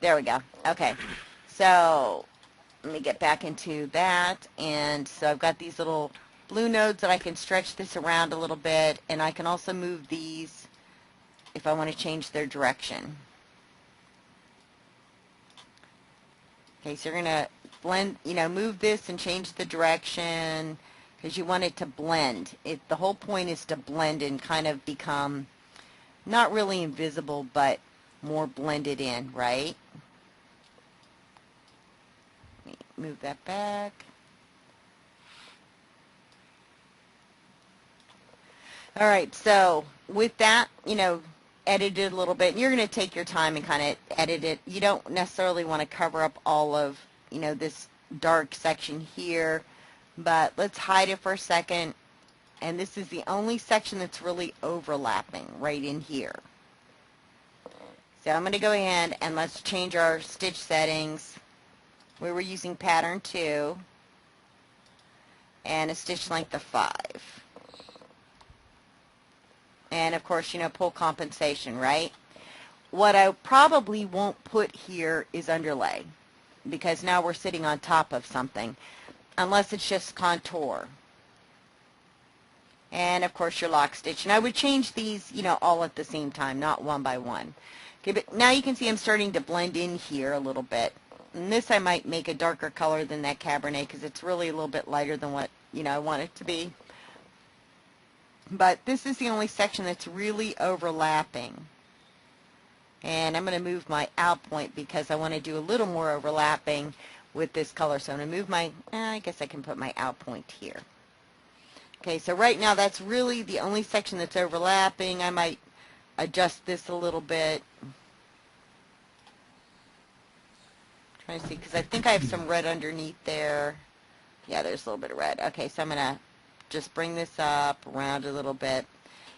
There we go. Okay. So let me get back into that. And so I've got these little blue nodes that I can stretch this around a little bit. And I can also move these if I want to change their direction. Okay, so you're going to blend, you know, move this and change the direction because you want it to blend. The whole point is to blend and kind of become not really invisible, but more blended in, right? Let me move that back. All right, so with that, you know, edit it a little bit. You're going to take your time and kind of edit it. You don't necessarily want to cover up all of, you know, this dark section here, but let's hide it for a second. And this is the only section that's really overlapping right in here. So I'm going to go ahead and let's change our stitch settings. We were using pattern 2 and a stitch length of 5. And of course, you know, pull compensation, right? What I probably won't put here is underlay because now we're sitting on top of something unless it's just contour. And of course your lock stitch. And I would change these, you know, all at the same time, not one by one. Okay, but now you can see I'm starting to blend in here a little bit. And this I might make a darker color than that Cabernet because it's really a little bit lighter than what, you know, I want it to be. But this is the only section that's really overlapping. And I'm going to move my out point because I want to do a little more overlapping with this color. So I'm going to move my, I guess I can put my out point here. Okay, so right now that's really the only section that's overlapping. I might adjust this a little bit. Trying to see, because I think I have some red underneath there. Yeah, there's a little bit of red. Okay, so I'm going to just bring this up, around a little bit.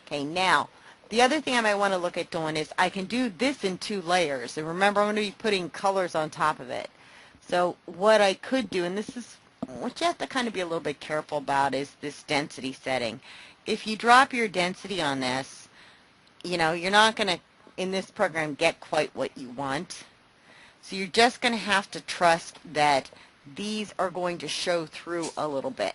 Okay, now, the other thing I might want to look at doing is I can do this in 2 layers. And remember, I'm going to be putting colors on top of it. So what I could do, and this is what you have to kind of be a little bit careful about, is this density setting. If you drop your density on this, you know, you're not going to, in this program, get quite what you want. So you're just going to have to trust that these are going to show through a little bit.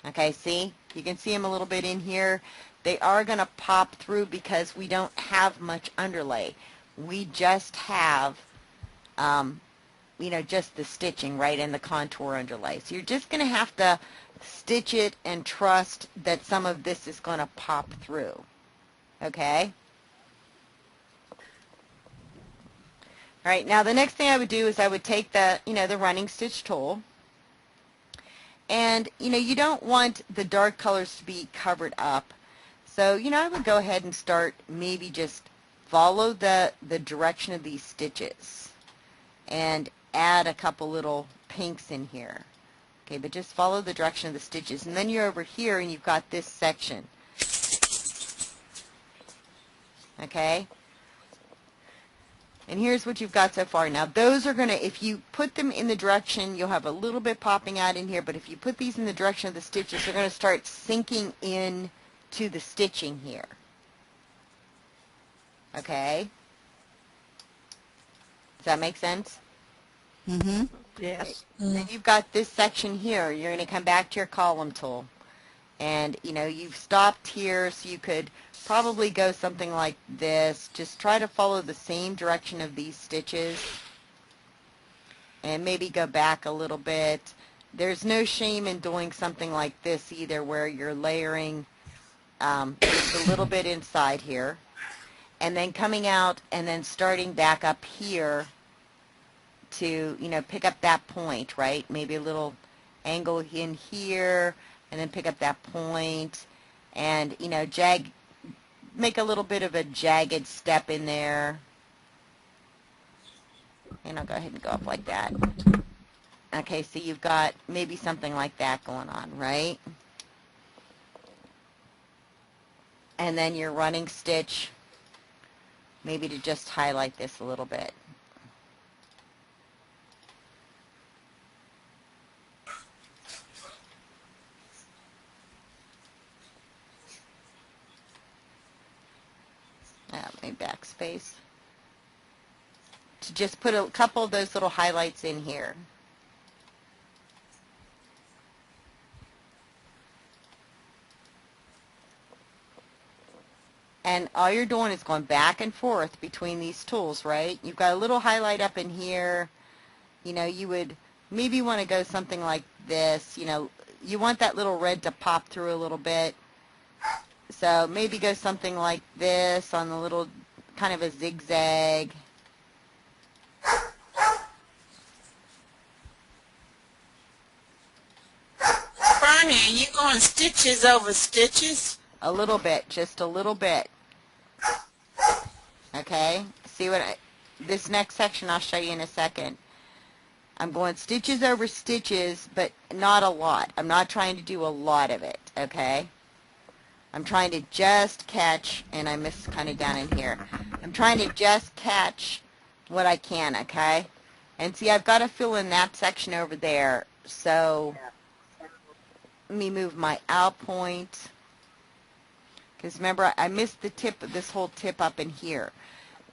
Okay, see? You can see them a little bit in here. They are going to pop through because we don't have much underlay. We just have you know, just the stitching, right, and the contour underlay. So you're just going to have to stitch it and trust that some of this is going to pop through. Okay? All right, now the next thing I would do is I would take the, you know, the running stitch tool. And, you know, you don't want the dark colors to be covered up. So, you know, I would go ahead and start maybe just follow the direction of these stitches and add a couple little pinks in here. Okay, but just follow the direction of the stitches. And then you're over here and you've got this section. Okay? And here's what you've got so far. Now, those are going to, if you put them in the direction, you'll have a little bit popping out in here. But if you put these in the direction of the stitches, they're going to start sinking in to the stitching here. Okay? Does that make sense? Mm-hmm. Yes. Then you've got this section here. You're going to come back to your column tool. And, you know, you've stopped here, so you could probably go something like this. Just try to follow the same direction of these stitches. And maybe go back a little bit. There's no shame in doing something like this either, where you're layering just a little bit inside here. And then coming out and then starting back up here to, you know, pick up that point, right? Maybe a little angle in here, and then pick up that point, and, you know, make a little bit of a jagged step in there. And I'll go ahead and go up like that. Okay, so you've got maybe something like that going on, right? And then your running stitch, maybe to just highlight this a little bit. My backspace. To just put a couple of those little highlights in here. And all you're doing is going back and forth between these tools, right? You've got a little highlight up in here. You know, you would maybe want to go something like this. You know, you want that little red to pop through a little bit. So maybe go something like this on the little, kind of a zigzag. Bernie, are you going stitches over stitches? A little bit, just a little bit. Okay, see what this next section I'll show you in a second. I'm going stitches over stitches, but not a lot. I'm not trying to do a lot of it, okay? I'm trying to just catch, and I missed kind of down in here. I'm trying to just catch what I can, okay? And see, I've got to fill in that section over there. So let me move my out point. Because remember, I missed the tip, this whole tip up in here.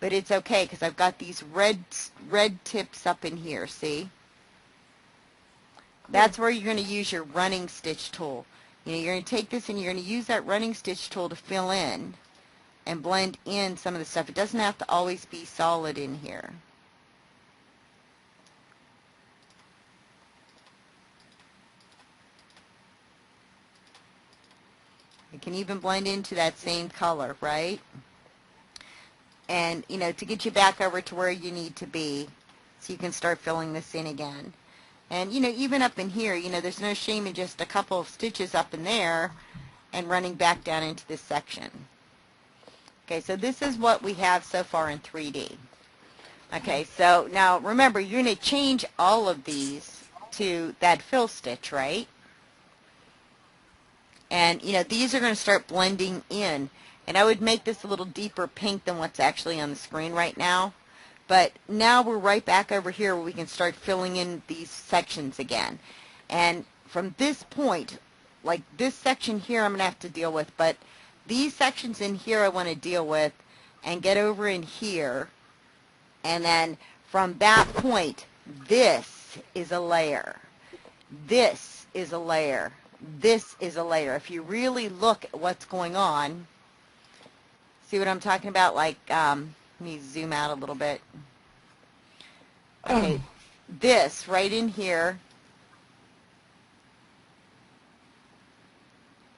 But it's okay, because I've got these red tips up in here, see? That's where you're going to use your running stitch tool. You know, you're going to take this and you're going to use that running stitch tool to fill in and blend in some of the stuff. It doesn't have to always be solid in here. It can even blend into that same color, right? And, you know, to get you back over to where you need to be so you can start filling this in again. And, you know, even up in here, you know, there's no shame in just a couple of stitches up in there and running back down into this section. Okay, so this is what we have so far in 3D. Okay, so now remember, you're going to change all of these to that fill stitch, right? And, you know, these are going to start blending in. And I would make this a little deeper pink than what's actually on the screen right now. But now we're right back over here where we can start filling in these sections again. And from this point, like this section here I'm going to have to deal with, but these sections in here I want to deal with and get over in here. And then from that point, this is a layer. This is a layer. This is a layer. If you really look at what's going on, see what I'm talking about? Like, let me zoom out a little bit. Okay, this right in here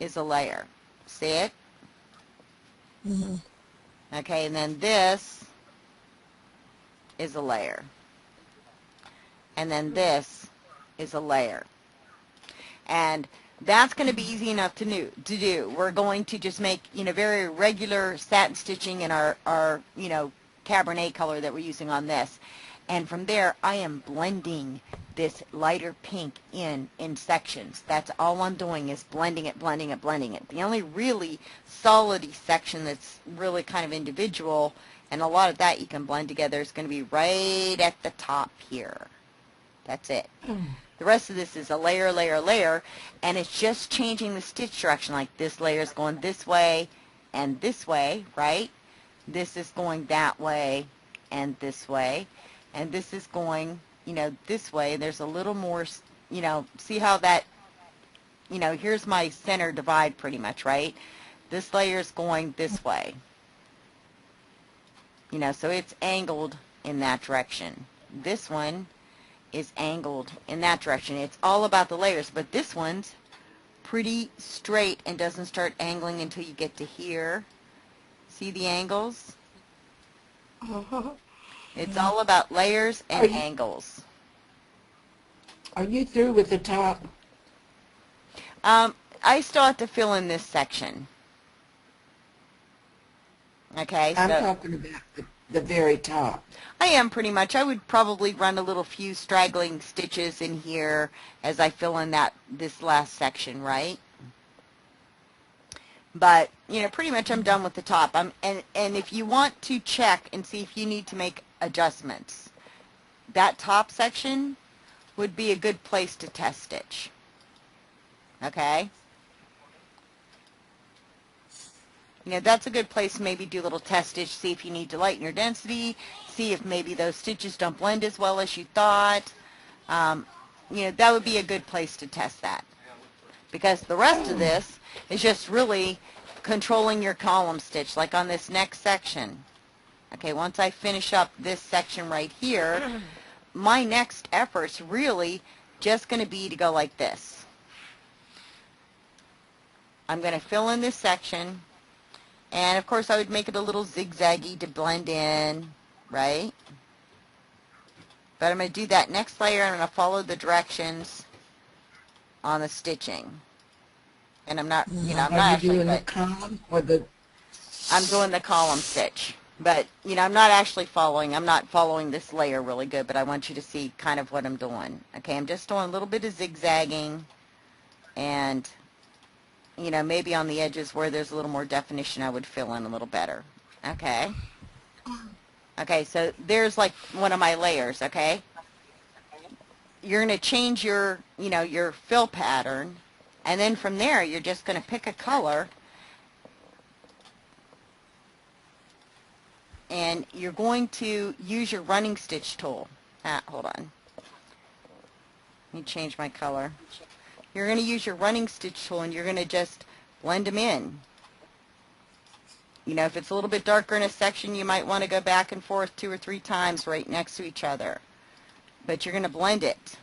is a layer. See it? Mm-hmm. Okay, and then this is a layer. And then this is a layer. And that's going to be easy enough to do. We're going to just make, very regular satin stitching in our Cabernet color that we're using on this. And from there, I am blending this lighter pink in sections. That's all I'm doing is blending it. The only really solid section that's really kind of individual, and a lot of that you can blend together, is going to be right at the top here. That's it. The rest of this is a layer, and it's just changing the stitch direction. Like this layer is going this way and this way, right? This is going that way and this way. And this is going, this way. There's a little more, see how that, here's my center divide pretty much, right? This layer is going this way. So it's angled in that direction. This one is angled in that direction. It's all about the layers, but this one's pretty straight and doesn't start angling until you get to here. See the angles? It's all about layers and angles. Are you through with the top? I still have to fill in this section. Okay, I'm talking about the very top. I am pretty much. I would probably run a little few straggling stitches in here as I fill in this last section, right? But, pretty much I'm done with the top. And if you want to check and see if you need to make adjustments, that top section would be a good place to test stitch. Okay? That's a good place to maybe do a little test stitch, see if you need to lighten your density, see if maybe those stitches don't blend as well as you thought. That would be a good place to test that. Because the rest of this is just really controlling your column stitch, like on this next section. Okay, once I finish up this section right here, my next effort's really just going to be to go like this. I'm going to fill in this section, and of course I would make it a little zigzaggy to blend in, right? But I'm going to do that next layer, and I'm going to follow the directions on the stitching. And I'm not, I'm not actually doing the column or the... I'm doing the column stitch. But, I'm not actually following. I'm not following this layer really good, but I want you to see kind of what I'm doing. Okay, I'm just doing a little bit of zigzagging, and, maybe on the edges where there's a little more definition, I would fill in a little better. Okay. Okay, so there's like one of my layers, okay? You're going to change your, your fill pattern, and then from there, you're just going to pick a color, and you're going to use your running stitch tool. Hold on. Let me change my color. You're going to use your running stitch tool, and you're going to just blend them in. If it's a little bit darker in a section, you might want to go back and forth 2 or 3 times right next to each other. But you're going to blend it.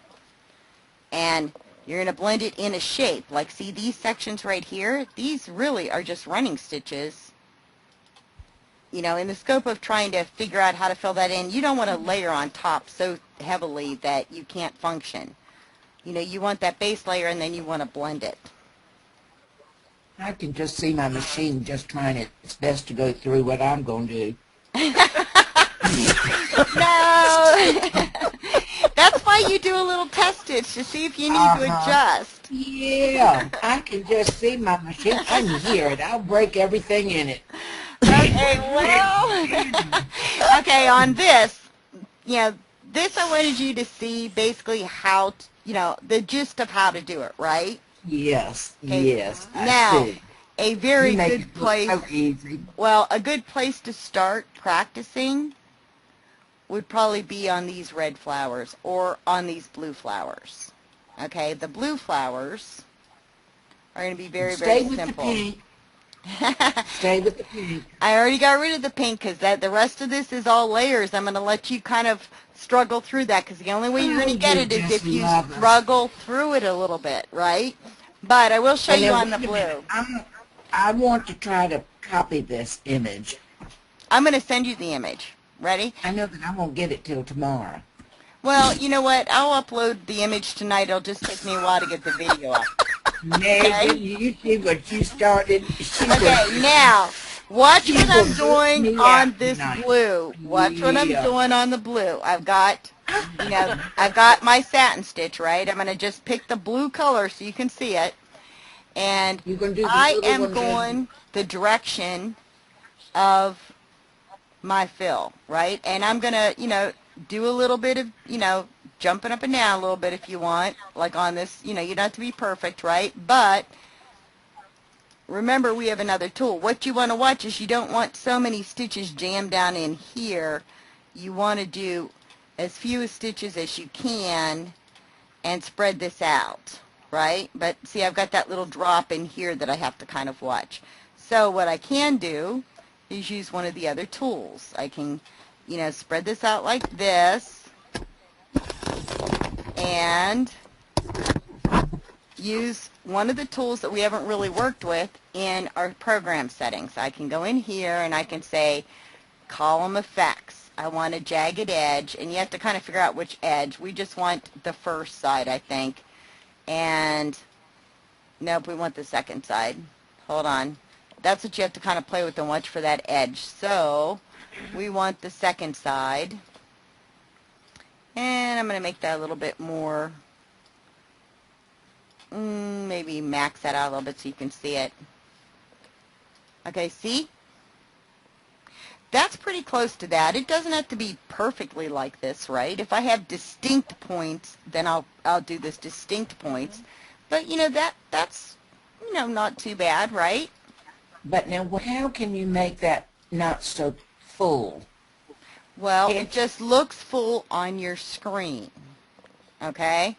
And you're going to blend it in a shape. Like, see these sections right here? These really are just running stitches. In the scope of trying to figure out how to fill that in, you don't want to layer on top so heavily that you can't function. You want that base layer, and then you want to blend it. I can just see my machine just trying its best to go through what I'm going to do. No! That's why you do a little test stitch to see if you need to adjust. Yeah, I can just see my machine. I can hear it. I'll break everything in it. Okay, well, okay, on this, this I wanted you to see basically how, the gist of how to do it, right? Yes, okay. Yes. Now, a very good place. So easy. Well, a good place to start practicing would probably be on these red flowers or on these blue flowers. Okay, the blue flowers are going to be very, very simple. Stay stay with the pink. I already got rid of the pink because the rest of this is all layers. I'm going to let you kind of struggle through that because the only way you're going to get it is if you struggle through it a little bit, right? But I will show you on the blue. I want to try to copy this image. I'm going to send you the image. Ready? I know that I won't get it till tomorrow. Well, you know what? I'll upload the image tonight. It'll just take me a while to get the video up. Megan, you see what you started. Okay, now, watch what I'm doing on this blue. Watch what I'm doing on the blue. I've got my satin stitch, right? I'm going to just pick the blue color so you can see it. And I am going the direction of my fill, right? And I'm going to, do a little bit of, jumping up and down a little bit if you want, like on this, you don't have to be perfect, right? But remember, we have another tool. What you want to watch is you don't want so many stitches jammed down in here. You want to do as few stitches as you can and spread this out, right? But see, I've got that little drop in here that I have to kind of watch. So what I can do is use one of the other tools. I can, spread this out like this and use one of the tools that we haven't really worked with in our program settings. I can go in here and I can say column effects. I want a jagged edge, and you have to kind of figure out which edge. We just want the first side, I think. And nope, we want the second side. Hold on. That's what you have to kind of play with and watch for that edge. So we want the second side. And I'm going to make that a little bit more, maybe max that out a little bit so you can see it. Okay, see? That's pretty close to that. It doesn't have to be perfectly like this, right? If I have distinct points, then I'll do this distinct points. But, that's, not too bad, right? But now, how can you make that not so full? Well, it just looks full on your screen, okay?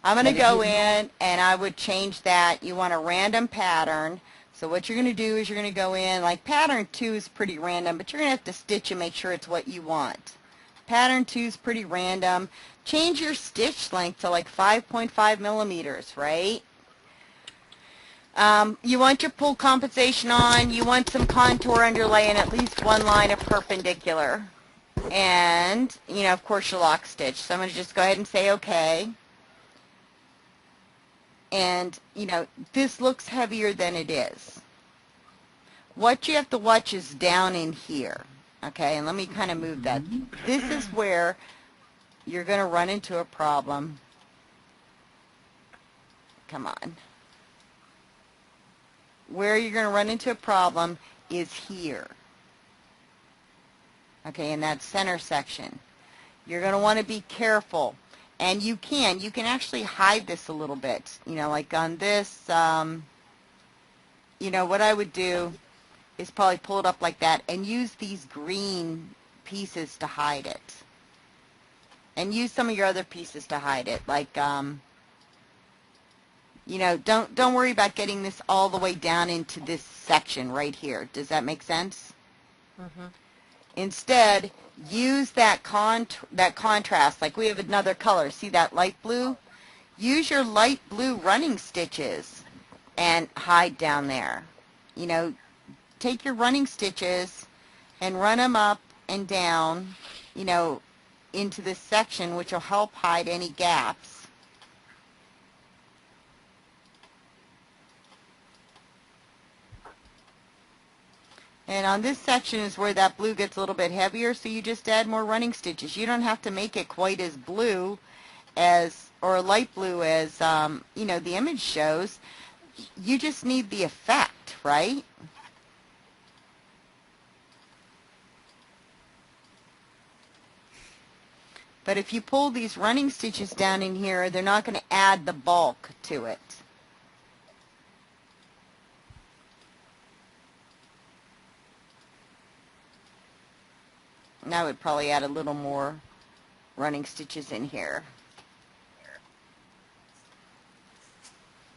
I'm going to go in and I would change that. You want a random pattern. So what you're going to do is you're going to go in, like pattern 2 is pretty random, but you're going to have to stitch and make sure it's what you want. Pattern 2 is pretty random. Change your stitch length to like 5.5 millimeters, right? You want your pull compensation on. You want some contour underlay and at least one line of perpendicular. And, of course, your lock stitch. So I'm going to just go ahead and say okay. And, this looks heavier than it is. What you have to watch is down in here. Okay, and let me kind of move that. This is where you're going to run into a problem. Come on. Where you're going to run into a problem is here. Okay, in that center section. You're going to want to be careful. And you can actually hide this a little bit. Like on this, what I would do is probably pull it up like that and use these green pieces to hide it. And use some of your other pieces to hide it. Like, don't worry about getting this all the way down into this section right here. Does that make sense? Mm-hmm. Instead, use that contrast. Like we have another color. See that light blue? Use your light blue running stitches and hide down there. Take your running stitches and run them up and down, into this section, which will help hide any gaps. And on this section is where that blue gets a little bit heavier, so you just add more running stitches. You don't have to make it quite as blue as, or light blue as, the image shows. You just need the effect, right? But if you pull these running stitches down in here, they're not going to add the bulk to it. Now I would probably add a little more running stitches in here.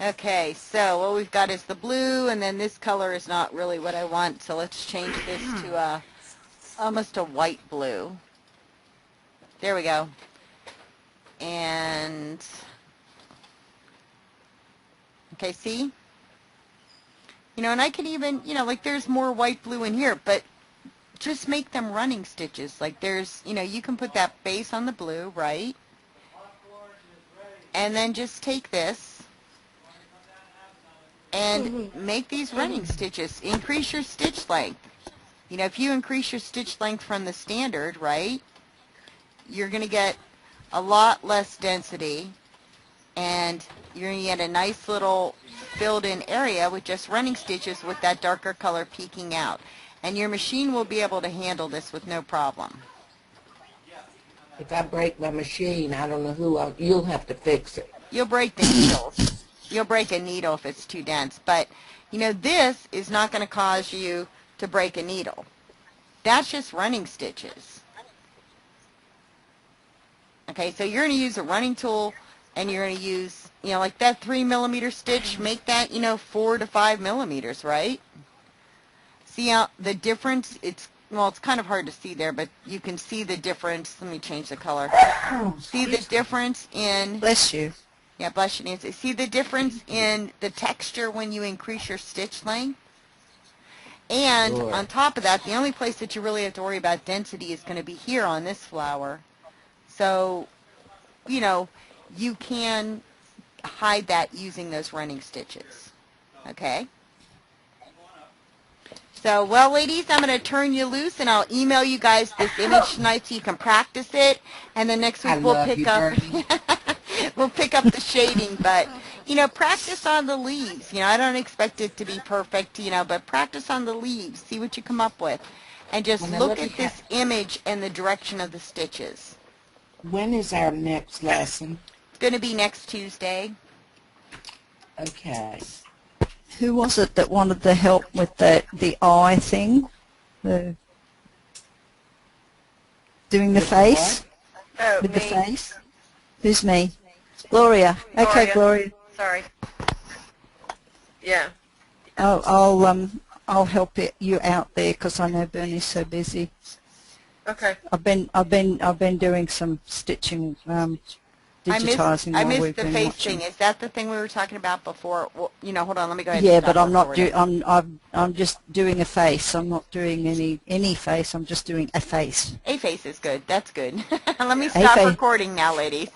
Okay, so what we've got is the blue, and then this color is not really what I want, so let's change this to almost a white blue. There we go. And, okay, see? You know, and I could even, you know, like there's more white blue in here, but just make them running stitches. Like there's, you know, you can put that base on the blue, right? And then just take this and make these running stitches. Increase your stitch length. You know, if you increase your stitch length from the standard, right, you're going to get a lot less density, and you're going to get a nice little filled-in area with just running stitches with that darker color peeking out. And your machine will be able to handle this with no problem. If I break my machine, I don't know who you'll have to fix it. You'll break the needles. You'll break a needle if it's too dense. But, you know, this is not going to cause you to break a needle. That's just running stitches. Okay, so you're going to use a running tool, and you're going to use, you know, like that 3mm stitch, make that, you know, 4 to 5mm, right? See how the difference, well, it's kind of hard to see there, but you can see the difference. Let me change the color. See the difference in... Bless you. Yeah, bless you, Nancy. See the difference in the texture when you increase your stitch length? And on top of that, the only place that you really have to worry about density is going to be here on this flower. So, you know, you can hide that using those running stitches. Okay? So, well, ladies, I'm going to turn you loose, and I'll email you guys this image tonight so you can practice it. And then next week we'll pick up we'll pick up the shading. But, you know, practice on the leaves. You know, I don't expect it to be perfect, you know, but practice on the leaves. See what you come up with. And just look at this image and the direction of the stitches. When is our next lesson? It's going to be next Tuesday. Okay. Who was it that wanted the help with the eye thing? Doing the face? Oh, with me. the face? Who's me? Gloria. Okay, Gloria. Sorry. Yeah. I'll help you out there because I know Bernie's so busy. Okay. I've been doing some stitching, digitizing. I missed the face thing. Is that the thing we were talking about before? Well, you know, hold on. Let me go ahead. Yeah, and but I'm not I'm just doing a face. I'm not doing any face. I'm just doing a face. A face is good. That's good. Let me stop recording now, ladies.